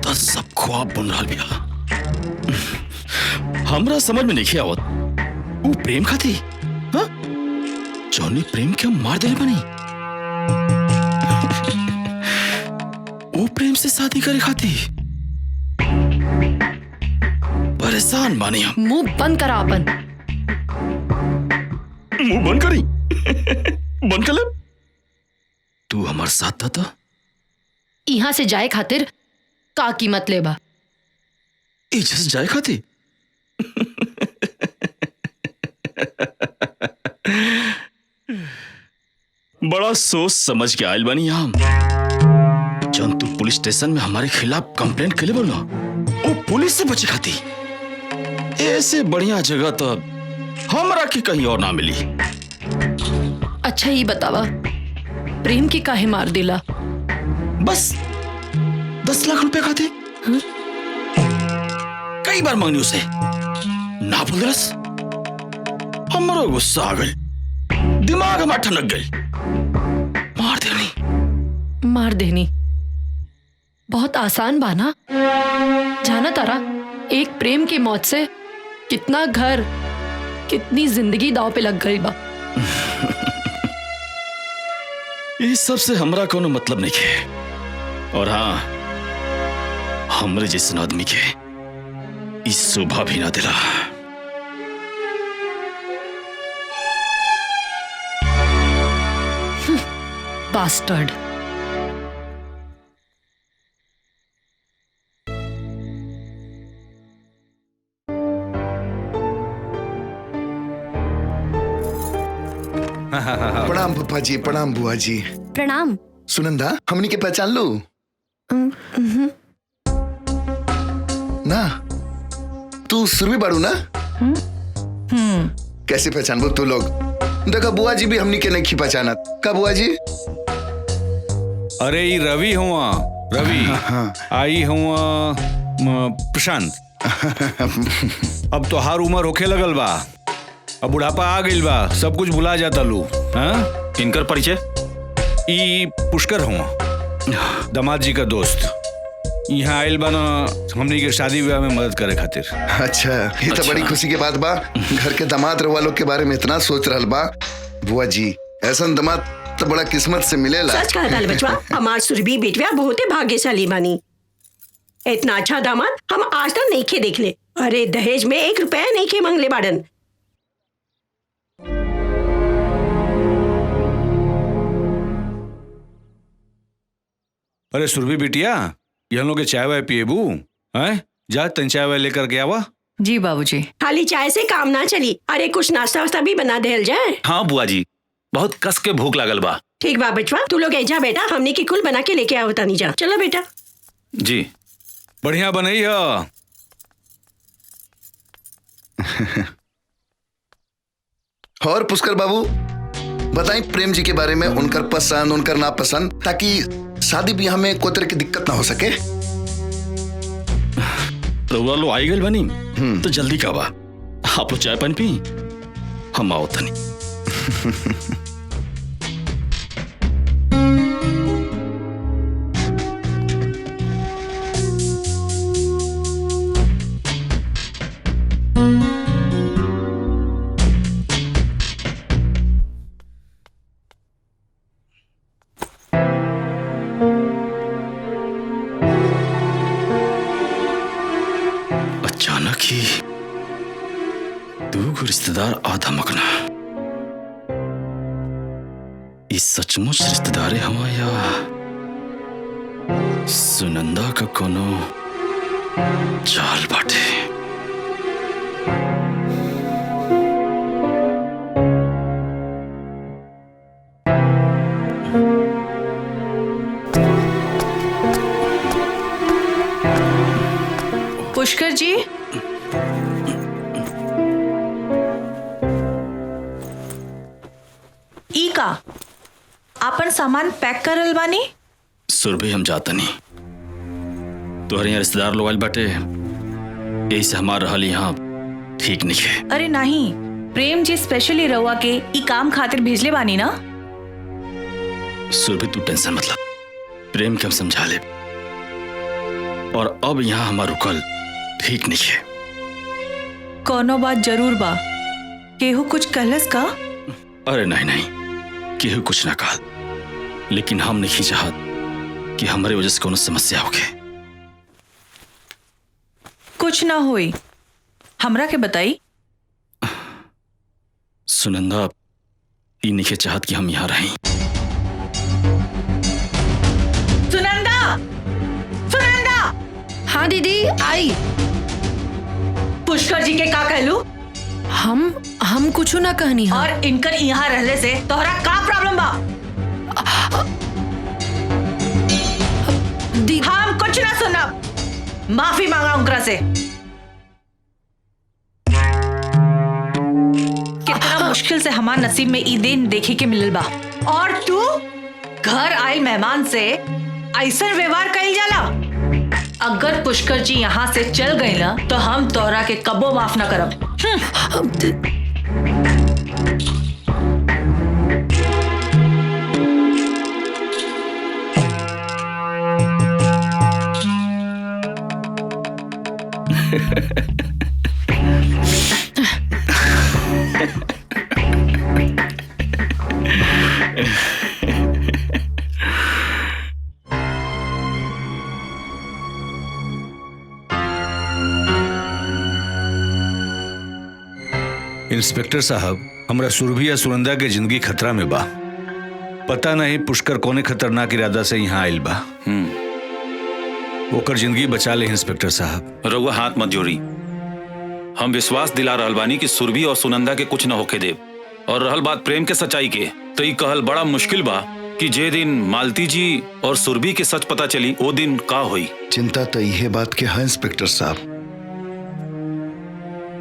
तो सब ख्वाब बन रहा बिया। हमरा समझ में नहीं आवत वो प्रेम खाती हाँ जौनी प्रेम के मार दे बनी वो प्रेम से शादी करे खाती। परेशान बानी हम। मुंह बंद करा अपन। मुंह बंद करी बंद कर ले। तू हमारे साथ था तो यहाँ से जाए खातिर का कीमत लेबा? इज्जत से जाए खाती बड़ा सोच समझ के आयल बनी हम। जब तू पुलिस स्टेशन में हमारे खिलाफ कंप्लेंट के लिए बोलो वो पुलिस से बची खाती। ऐसे बढ़िया जगह तो हमरा के कहीं और ना मिली। अच्छा ये बतावा प्रेम की काहे मार दिला? बस 10 लाख रुपए खाते कई बार मांगनी उसे ना बोल रस। हमारा गुस्सा आ गई दिमाग हमारा ठनक गई। मार देनी बहुत आसान बाना। जाना तारा एक प्रेम की मौत से कितना घर कितनी जिंदगी दाव पे लग गई बा। ये सब से हमरा कोनो मतलब नहीं है। और हाँ हमरे जैसे आदमी के इस शोभा भी ना दिला। बास्टर्ड। प्रणाम पप्पा जी, प्रणाम बुआ जी। प्रणाम। सुनंदा हमनी के पहचान लो ना? तू सुरभि बाड़ू ना? कैसे पहचान बो तू लोग? देखा बुआ जी भी हमनी के नहीं पहचाना का बुआ जी? अरे ये रवि हुआ रवि आई हुआ प्रशांत। अब तो हर उम्र होखे लगल बा, अब बुढ़ापा आ गइल बा, सब कुछ भुला जाता लू। हाँ इनकर परिचय ई पुष्कर हुआ दामाद जी का दोस्त। यहाँ आयल बा ना हमनी के शादी विवाह में मदद करे खातिर। अच्छा ये तो बड़ी खुशी के बात बा। घर के दामाद वालों के बारे में इतना सोच रहल बा। बुआ जी ऐसा दामाद तो बड़ा किस्मत से मिलेला। सच कहा दाल बचवा, हमार सुरभि बेटवा बहुत भाग्यशाली बानी। इतना अच्छा दामाद हम आज तक नहीं खे देख ले। अरे दहेज में 1 रुपया नहीं खे मांगले बाड़न। अरे सुरभि बिटिया ये लोग के चाय वाय पिएबू हैं? जा तन चाय वाय लेकर के आवा। जी बाबूजी। खाली चाय से काम ना चली, अरे कुछ नाश्ता वास्ता भी बना देल जाए। हाँ बुआ जी बहुत कस के भूख लागल बा। ठीक बा बचवा, तू लोग ऐजा बेटा, हमने की कुल बना के लेके आओ तानी जा। चलो बेटा। जी बढ़िया बनई है। और पुष्कर बाबू बताएं प्रेम जी के बारे में, उनकर पसंद उनकर नापसंद, ताकि शादी ब्याह में कोई तरह की दिक्कत ना हो सके। रउआ लो आई गल बनी तो जल्दी का बा। आप लोग चाय पानी पी, हम आओ तनी। अचानक ही दो रिश्तेदार आधा मकना। इस सचमुच रिश्तेदार हवा या सुनंदा का कोनो चाल बाटे। पुष्कर जी ई का आपन सामान पैक करल बानी? सुरभि हम जाता नहीं, तोहरे यहाँ रिश्तेदार लोग आइल बाटे, यही से हमार रहल यहाँ ठीक नहीं है। अरे नहीं, प्रेम जी स्पेशली रहुआ के ई काम खातिर भेजले बानी ना। सुरभि तू टेंशन मतलब, प्रेम के हम समझा ले, और अब यहाँ हमारा रुकल ठीक नहीं है। कोनो बात जरूर बा, केहू कुछ कहलस का? अरे नहीं नहीं, केहू कुछ ना कहा, लेकिन हम नहीं चाहत कि हमारे वजह से कोनो समस्या होके। कुछ ना होई, हमरा के बताई। सुनंदा ई नहीं चाहत कि हम यहाँ रहें। सुनंदा, सुनंदा। हाँ दीदी आई। पुष्कर जी के का कहलू? हम कुछ ना कहनी। हाँ। और इनकर यहाँ रहने से तोहरा का प्रॉब्लम बा? हम कुछ ना सुनब, माफी मांगा उनकरा से। कितना मुश्किल से हमार नसीब में ई दिन देखे के मिलल बा, और तू घर आए मेहमान से ऐसा व्यवहार कइल जाला। अगर पुष्कर जी यहाँ से चल गए ना तो हम तोहरा के कबो माफ ना करब। इंस्पेक्टर साहब, हमरा सुरभि या सुनंदा के जिंदगी खतरा में बा। पता नहीं पुष्कर कोने खतरनाक इरादा से यहाँ आयल बा। ओकर जिंदगी बचा ले इंस्पेक्टर साहब। रउआ हाथ मत जोड़ी, हम विश्वास दिला रहल बानी कि सुरभि और सुनंदा के कुछ न होके देव। और रहल बात प्रेम के सच्चाई के, तो ये कहल बड़ा मुश्किल बा कि जे दिन मालती जी और सुरभि के सच पता चली वो दिन का हुई। चिंता तो यह बात के है इंस्पेक्टर साहब,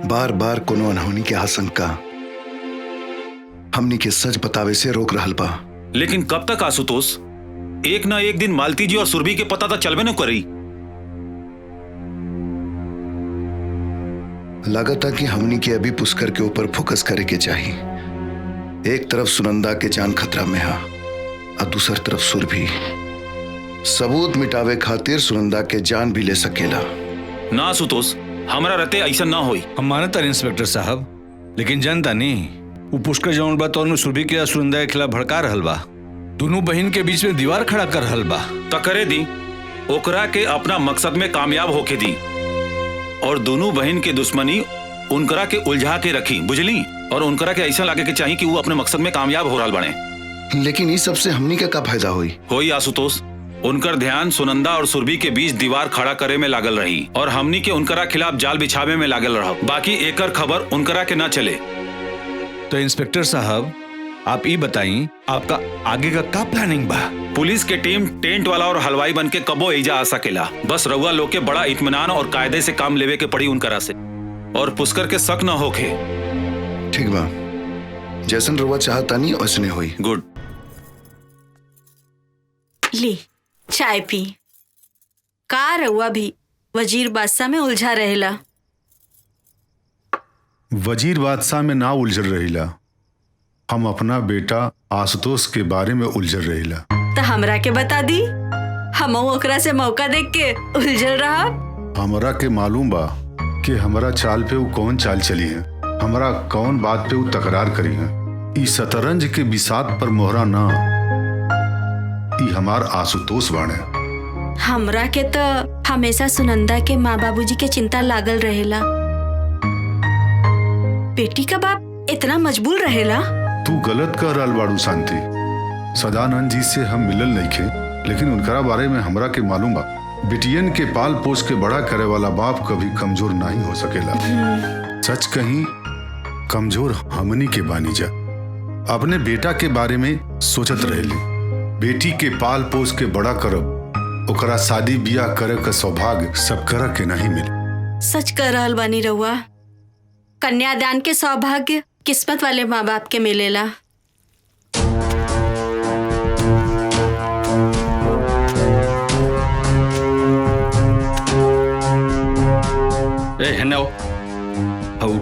बार बार कोनो अनहोनी के आशंका हमनी के सच बतावे से रोक रहल बा। लेकिन कब तक आशुतोष? एक ना एक दिन मालती जी और सुरभि के पता तो चलबे न करी। लगता कि हमनी के अभी पुष्कर के ऊपर फोकस करे के चाहिए। एक तरफ सुनंदा के जान खतरा में है और दूसर तरफ सुरभि। सबूत मिटावे खातिर सुनंदा के जान भी ले सकेला ना। आशुतोष, हमारा रहते ऐसा ना होई। हम मानता इंस्पेक्टर साहब, लेकिन जनता नहीं वो पुष्कर जौन बा तो सुरभि के सुनंदा के खिलाफ भड़का रहल बा। दोनों बहन के बीच में दीवार खड़ा कर रहल बा। त करे दी, ओकरा के अपना मकसद में कामयाब होके दी, और दोनों बहन के दुश्मनी उनकरा के उलझा के रखी, बुझली? और उनकरा के ऐसा लगे के चाहिए कि वो अपने मकसद में कामयाब हो रहल बने। लेकिन इस सबसे हमनी का फायदा होई आशुतोष? उनकर ध्यान सुनंदा और सुरभि के बीच दीवार खड़ा करे में लागल रही, और हमनी के उनकरा खिलाफ जाल बिछावे में लागल रहा। बाकी एकर खबर उनकरा के ना चले। तो इंस्पेक्टर साहब, आप ये बताइए आपका आगे का प्लानिंग बा? पुलिस के टीम टेंट वाला और हलवाई बन के कबो एजा आ सकेला। बस रउआ लोग के बड़ा इत्मीनान और कायदे से काम लेवे के पड़ी उनकरा से, और पुष्कर के शक न होके। ठीक बा, जैसन रउआ चाहता नहीं वैसने होई। गुड। ली चाय पी। का रउआ भी वजीर बादशाह में उलझा रहेला? वजीर बादशाह में ना उलझल रहिला, हम अपना बेटा आशुतोष के बारे में उलझल रहिला। तो हमरा के बता दी, हम ओकरा से मौका देख के उलझल रहा। हमरा के मालूम बा कि हमारा चाल पे वो कौन चाल चली है, हमारा कौन बात पे वो तकरार करी है। ई शतरंज के बिसात पर मोहरा ना, ई हमार आशुतोष बाणे। हमरा के तो हमेशा सुनंदा के माँ बाबूजी के चिंता लागल रहेला। बेटी का बाप इतना मजबूर रहेला? तू गलत कह रहल बाड़ू शांति। सदानंद जी से हम मिलल नहीं खे, लेकिन उनकरा बारे में हमरा के मालूम बा। बिटियन के पाल पोस के बड़ा करे वाला बाप कभी कमजोर नहीं हो सकेला। सच कहीं कमजोर हमनी के बानी जा। अपने बेटा के बारे में सोचत रहेली, बेटी के पाल पोस के बड़ा करब, ओकरा शादी बियाह करे का सौभाग्य सब करा के नहीं मिले। सच कह रहल बानी रउआ, कन्यादान के सौभाग्य किस्मत वाले माँ बाप के मिलेला।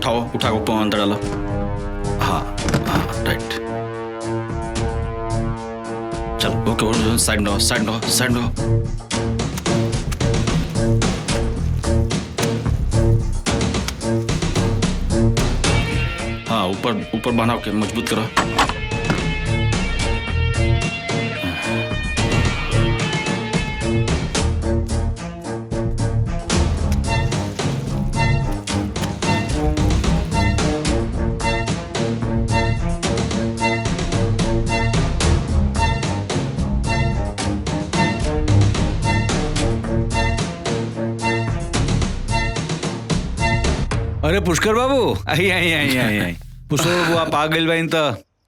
उठाओ उठा को अंदर डालो। हाँ हाँ राइट। चल ओके, साइड में साइड में साइड में। हाँ ऊपर ऊपर बनाओ के मजबूत करो। अरे पुष्कर बाबू, आई आई आई आई आई पुष्कर बाबू, आप आ गए भाई तो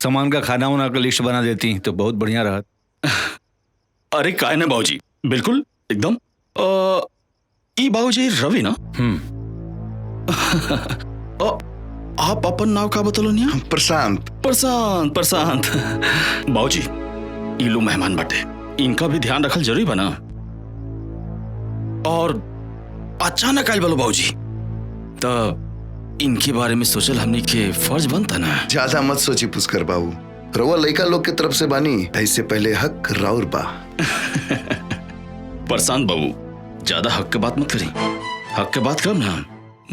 सामान का खाना वाना का लिस्ट बना देती तो बहुत बढ़िया रहा। अरे काय ना बाबूजी, बिल्कुल एकदम। ई बाबूजी रवि ना? आप अपन नाव का बतलो नहीं? प्रशांत। प्रशांत प्रशांत बाबूजी, ई लोग मेहमान बाटे, इनका भी ध्यान रखल जरूरी बना। और अचानक आयल बोलो बाबूजी, तो इनके बारे में सोचल हमने के फर्ज बनता ना। ज्यादा मत सोची पुष्कर बाबू, रउआ लड़का लोग के तरफ से बानी, इससे पहले हक राउर बा। प्रशांत बाबू, ज्यादा हक के बात मत करी, हक के बात कम ना,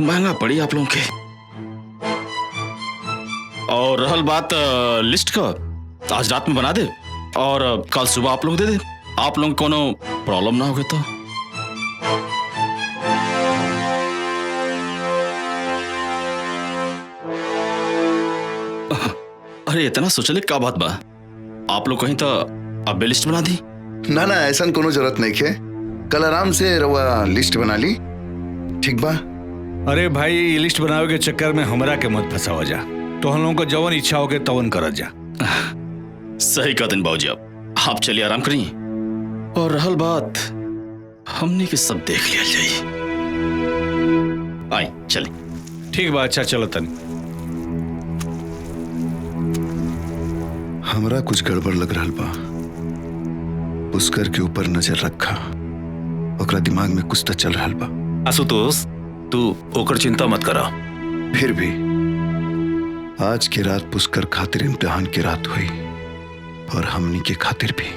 महंगा पड़ी आप लोगों के। और रहल बात लिस्ट का, आज रात में बना दे और कल सुबह आप लोग दे दे। आप लोग कोनो प्रॉब्लम ना होगे तो। अरे इतना सोचले का बात बा? आप लोग कहीं तो अब लिस्ट बना दी? ना ना, ऐसा कोनो जरूरत नहीं है, कल आराम से रउआ लिस्ट बना ली, ठीक बा? अरे भाई, ये लिस्ट बनावे के चक्कर में हमरा के मत फंसावा जा, तो हम लोगों को जवन इच्छा हो के तवन करत जा। सही कहते हैं बाबूजी, आप चलिए आराम करिए। और रहल बात, हमने के सब देख लिया जाइए। आई चलिए। ठीक बा, अच्छा चलो तनी। हमरा कुछ गड़बड़ लग रहा बा। पुष्कर के ऊपर नजर रखा, ओकरा दिमाग में कुछ तो चल रहा बा। आशुतोष, तू ओकर चिंता मत करा। फिर भी आज की रात पुष्कर खातिर इम्तिहान की रात हुई, और हमनी के खातिर भी।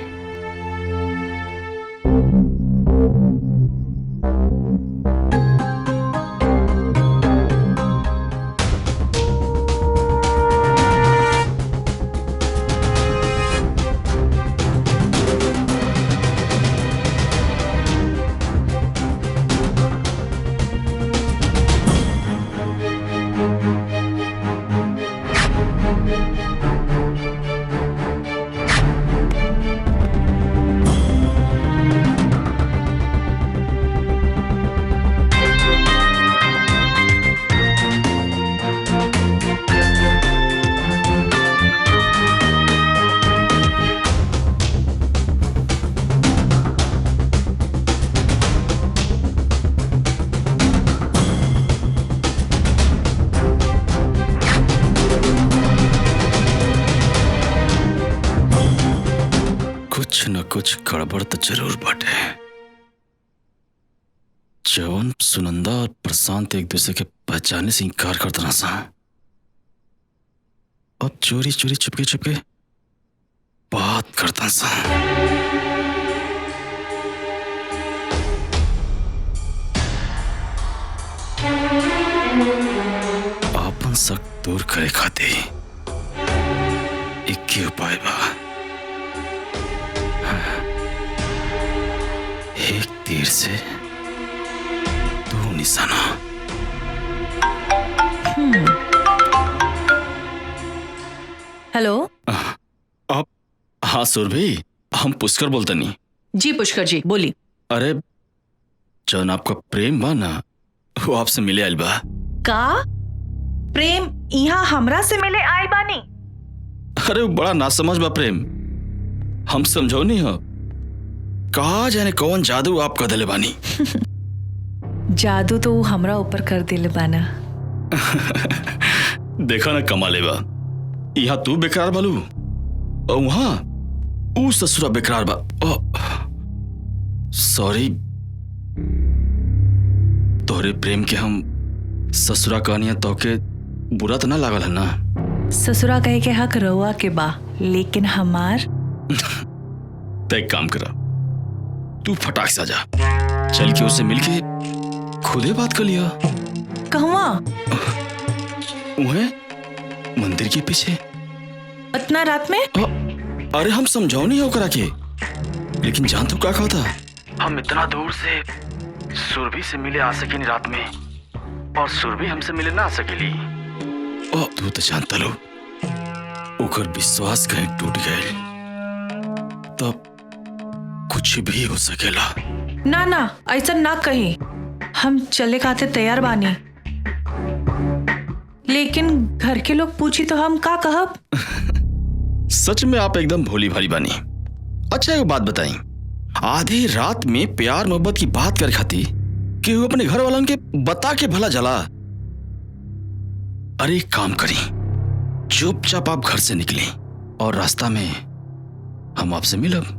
कुछ गड़बड़ तो जरूर बाटे। जवन सुनंदा और प्रशांत एक दूसरे के पहचाने से इनकार करते ना सा, अब चोरी चोरी चुपके चुपके बात करता सा। आपन शक दूर करे खातिर एक ही उपाय बा। एक तीर से दो निशाना। हेलो। आप? हाँ सुरभि, हम पुष्कर बोलते नहीं। जी पुष्कर जी, बोली। अरे जौन आपका प्रेम बा ना, वो आपसे मिले आइल बा। का प्रेम यहाँ हमरा से मिले आए बानी? अरे वो बड़ा नासमझ बा प्रेम, हम समझो नहीं हो। कहा जाने कौन जादू आप कर दिले बानी। जादू तो वो हमरा ऊपर कर दिले बाना। देखा ना कमाले बा, यहाँ तू बेकरार बालू और वहां ऊ ससुरा बेकरार बा। सॉरी, तोहरे प्रेम के हम ससुरा कहानियां तो के बुरा तो ना लागल है ना? ससुरा कहे के हक रउआ के बा, लेकिन हमार तो एक काम करा, तू फटाक से आ जा, चल के उससे मिलके खुदे बात कर लिया। कहवा? वह मंदिर के पीछे। इतना रात में? अरे हम समझाओ नहीं होकर आके, लेकिन जान तो क्या कहा था, हम इतना दूर से सुरभि से मिले आ सके नहीं रात में, और सुरभि हमसे मिले ना आ सकेली। तू तो जानता लो, ओकर विश्वास कहीं टूट गए तब कुछ भी हो सकेला। ना ना, ऐसा ना कही, हम चले खाते तैयार बानी, लेकिन घर के लोग पूछी तो हम का कहब? सच में आप एकदम भोली भाली बानी। अच्छा एक बात बताई, आधी रात में प्यार मोहब्बत की बात कर खाती कि वो अपने घर वालों के बता के भला जला। अरे एक काम करी, चुपचाप आप घर से निकले और रास्ता में हम आपसे मिलब।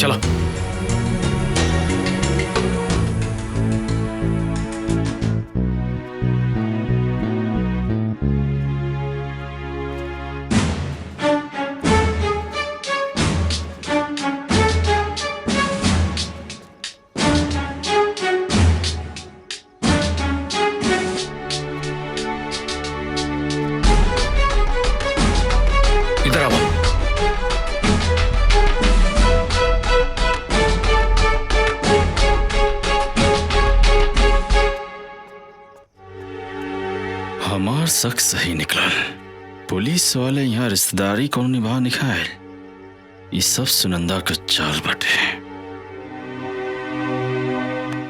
चलो। इधर आओ। हमार शक सही निकला, पुलिस वाले यहाँ रिश्तेदारी कौन निभा निकाल, ये सब सुनंदा का चाल बटे।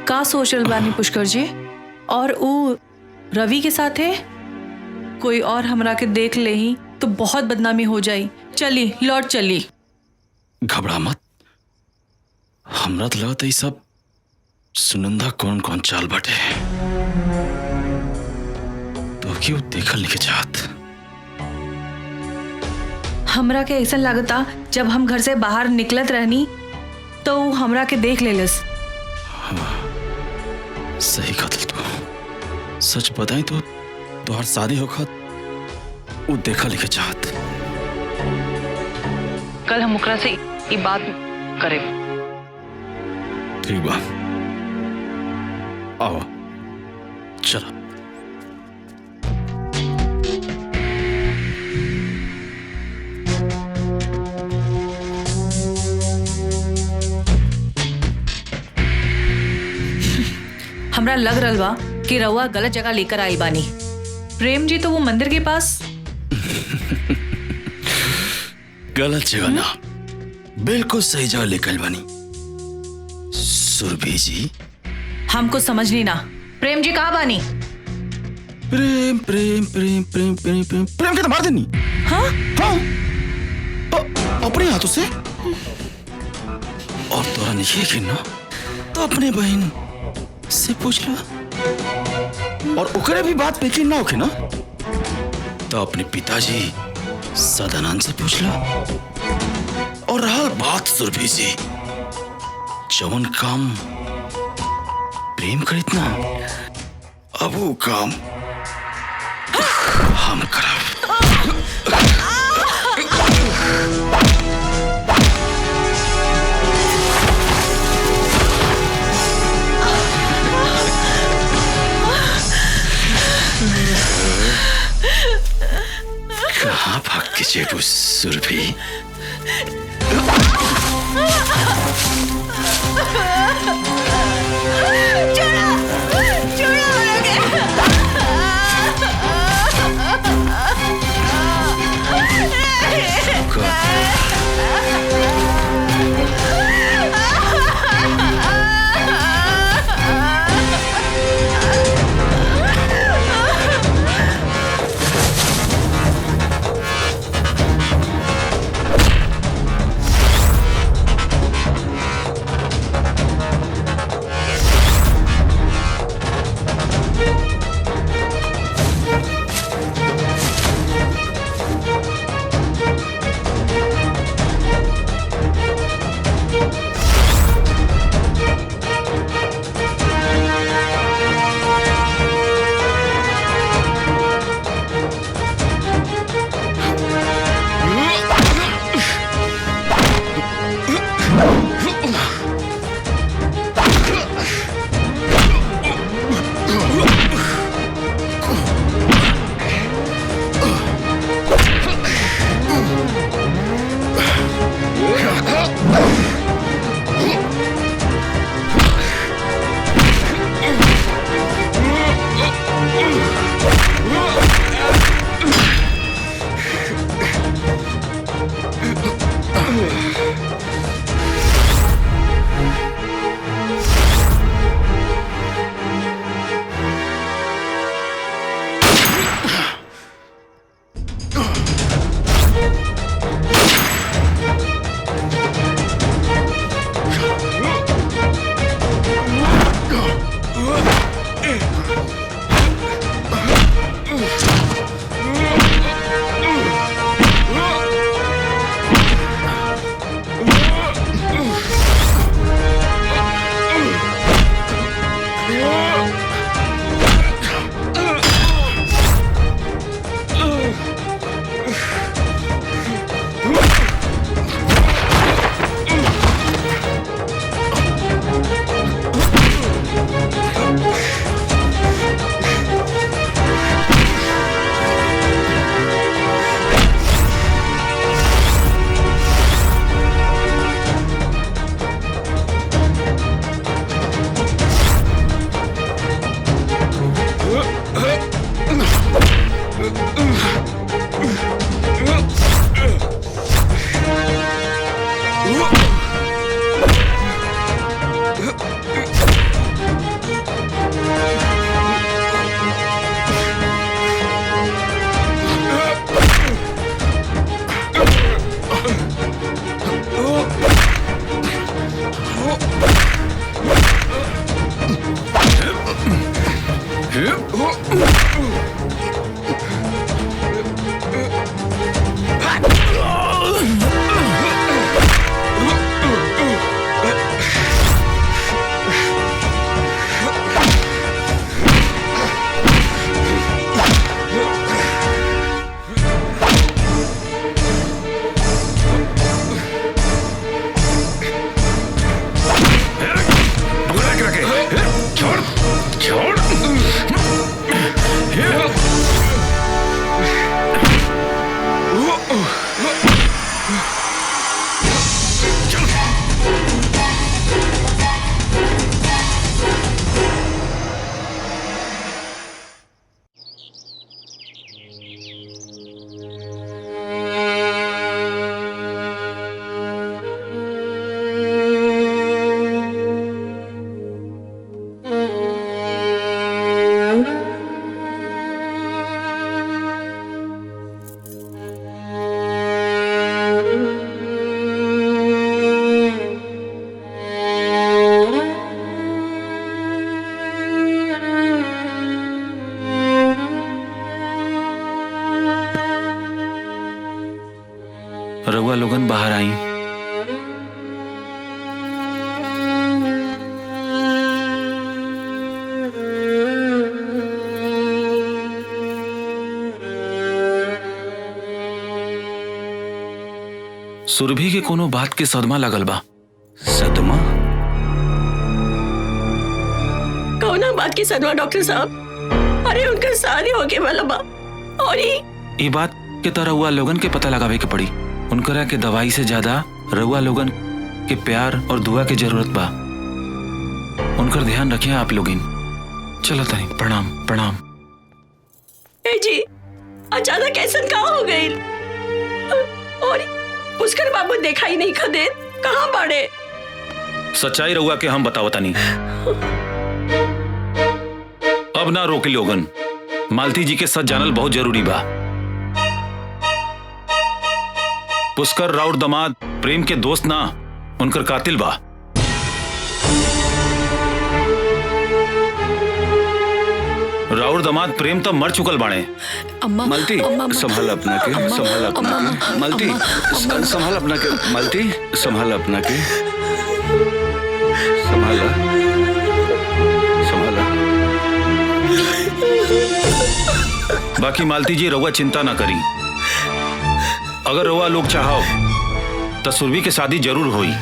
का सोचल बानी पुष्कर जी? और वो रवि के साथ है, कोई और हमरा के देख ले ही तो बहुत बदनामी हो जाई। चली लौट चली। घबरा मत, हमरा तो लगता है सब सुनंदा कौन कौन चाल बटे, तो क्यों देखल नहीं के चाहत। हमरा के ऐसा लगता जब हम घर से बाहर निकलत रहनी तो वो हमरा के देख लेलस। सही कतल तू, सच बताई तो तुहार शादी होखत वो देखा लिखे चाहत। कल हम ओकरा से ये बात करे। ठीक बा, आओ चलो। हमरा लग रहा बा कि रउआ गलत जगह लेकर आई बानी। प्रेम जी तो वो मंदिर के पास। गलत जगह ना, बिल्कुल सही जगह लेकर बानी। सुरभि जी, हमको समझ नहीं ना। प्रेम जी कहाँ बानी? प्रेम प्रेम प्रेम प्रेम प्रेम प्रेम प्रेम के तो मार देनी। हाँ हाँ अपने हाथों से। और तोरा नहीं है ना तो अपने बहन से पूछ लो। और ओकरे भी बात पे ना होके ना तो अपने पिताजी सदानंद से पूछ लो। और रहल बात सुरभि जी, जवन काम प्रेम करित ना, अब वो काम हम करब। कहाँ भाग के जेबू सुरभि? सुरभि के कोनो बात के सदमा लगल बा। सदमा? कौना बात की सदमा डॉक्टर साहब? अरे उनका शादी होके वाला बा और ये बात के तो रउआ लोगन के पता लगावे के पड़ी। उनकरा के दवाई से ज्यादा रउआ लोगन के प्यार और दुआ के जरूरत बा। उनकर ध्यान रखिए आप लोगिन। चलो ताई, प्रणाम प्रणाम। ए जी, अचानक ऐसा कहाँ हो गई? और पुष्कर बाबू देखा ही नहीं खदे, कहाँ बाड़े? सच्चाई रउआ के हम बतावता नहीं। अब ना रोके लोगन। मालती जी के सच जानल बहुत जरूरी बा। पुष्कर राउर दमाद प्रेम के दोस्त ना, उनकर कातिल बा। राउर दमाद प्रेम तो मर चुकल बाणे। अम्मा, मालती, संभाल अपना के, संभाल अपना के। मालती, संभाल अपना के। मालती, संभाल अपना के। संभाला, संभाला। बाकी मालती जी रउआ चिंता ना करी। अगर रउआ लोग चाहो तो सुरभि के शादी जरूर होई।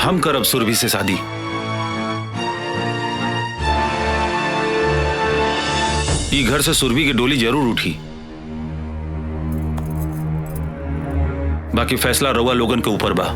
हम करब सुरभि से शादी। ई घर से सुरभि की डोली जरूर उठी। बाकी फैसला रउआ लोगन के ऊपर बा।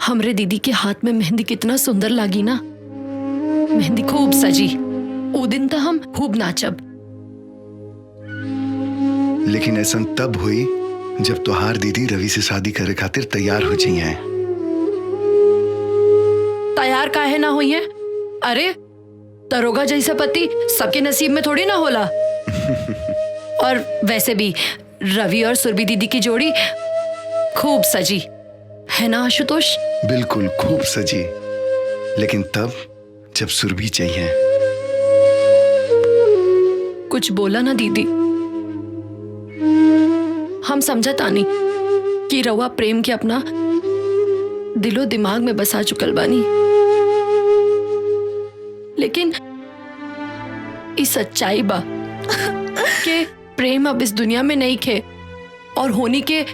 हमरे दीदी के हाथ में मेहंदी कितना सुंदर लागी ना। मेहंदी खूब सजी। वो दिन तो हम खूब नाचब। लेकिन ऐसा तब हुई जब तुहार दीदी रवि से शादी करे खातिर तैयार हो जी हैं। तैयार काहे ना हुई है? अरे दरोगा जैसा पति सबके नसीब में थोड़ी ना होला। और वैसे भी रवि और सुरभि दीदी की जोड़ी खूब सजी है ना आशुतोष? बिल्कुल खूब सजी। लेकिन तब जब सुरभि चाहिए। कुछ बोला ना दीदी। हम समझा तानी कि रवा प्रेम के अपना दिलो दिमाग में बसा चुकल बानी, लेकिन इस सच्चाई बा कि प्रेम अब इस दुनिया में नहीं खे और होनी के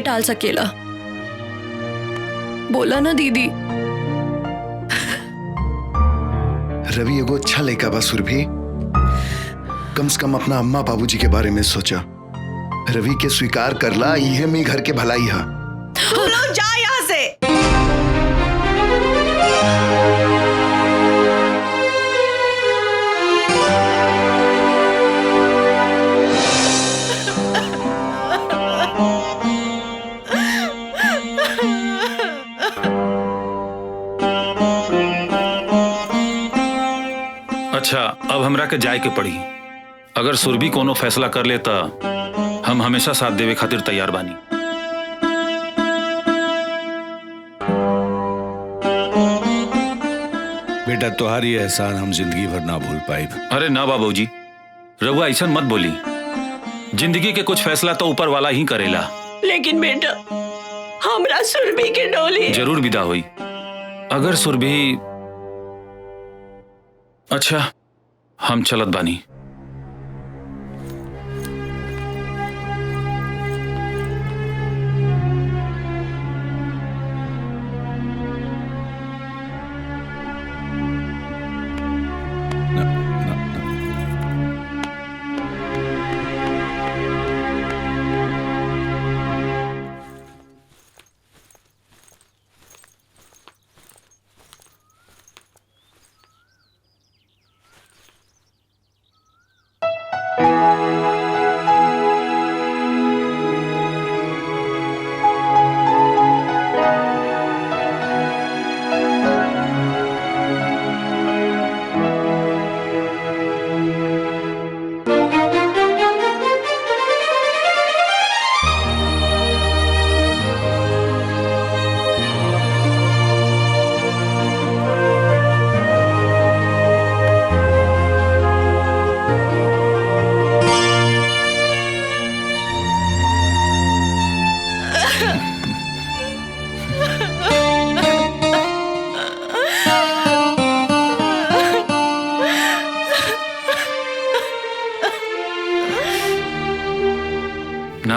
टाल सकेला। बोला ना दीदी। रवि एगो अच्छा लड़का बा सुरभि। कम से कम अपना अम्मा बाबूजी के बारे में सोचा। रवि के स्वीकार करला, यह में घर के भलाई है। तू लोग जा यहाँ से। अच्छा, अब हमरा के जाए के पड़ी। अगर सुरभि कोनो फैसला कर लेता, हम हमेशा साथ देवे खातिर तैयार बानी। बेटा, तुम्हारी एहसान हम जिंदगी भर ना भूल पाए। अरे ना बाबूजी, रघुआ ऐसा मत बोली। जिंदगी के कुछ फैसला तो ऊपर वाला ही करेला। लेकिन बेटा, हमरा सुरभि के डोली जरूर विदा हुई। अगर सुरभि, अच्छा हम चलत बानी।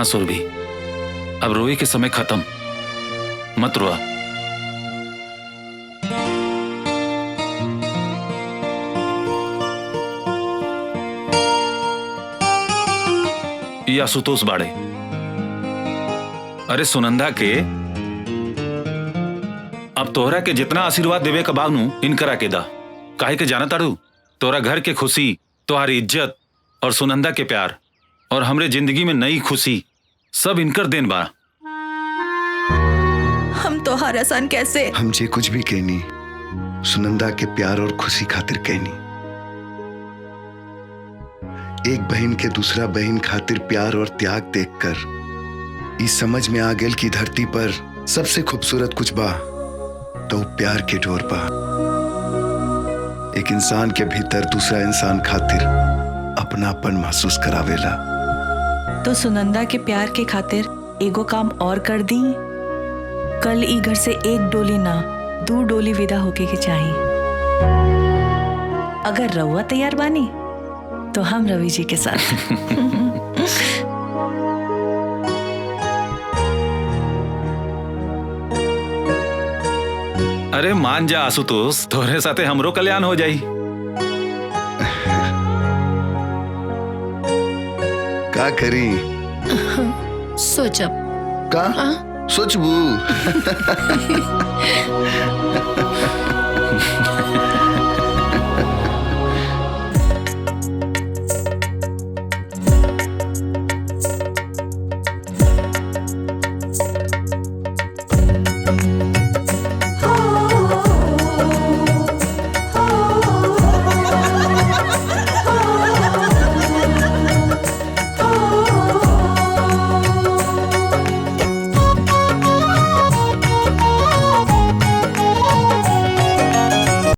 सुरभि, अब रोए के समय खत्म, मत रोआ। ये आशुतोष बाड़े। अरे सुनंदा के अब तोहरा के जितना आशीर्वाद देवे का बानू इनकरा के दा। काहे के जाना ताड़ू, तोरा घर के खुशी, तुम्हारी इज्जत और सुनंदा के प्यार और हमरे जिंदगी में नई खुशी सब इनकर देन बा। हम तो हर आसान कैसे हम जे कुछ भी कहनी सुनंदा के प्यार और खुशी खातिर कहनी। एक बहन के दूसरा बहन खातिर प्यार और त्याग देखकर इस समझ में आ गेल कि धरती पर सबसे खूबसूरत कुछ बा तो प्यार के डोर बा। एक इंसान के भीतर दूसरा इंसान खातिर अपनापन महसूस करावेला। तो सुनंदा के प्यार के खातिर एगो काम और कर दी। कल ई घर से एक डोली ना 2 डोली विदा होके के चाहिए। अगर रउआ तैयार बानी तो हम रवि जी के साथ। अरे मान जा आशुतोष, तोहरे साथे हमरो कल्याण हो जाई। का करी सोचब का सोचबू।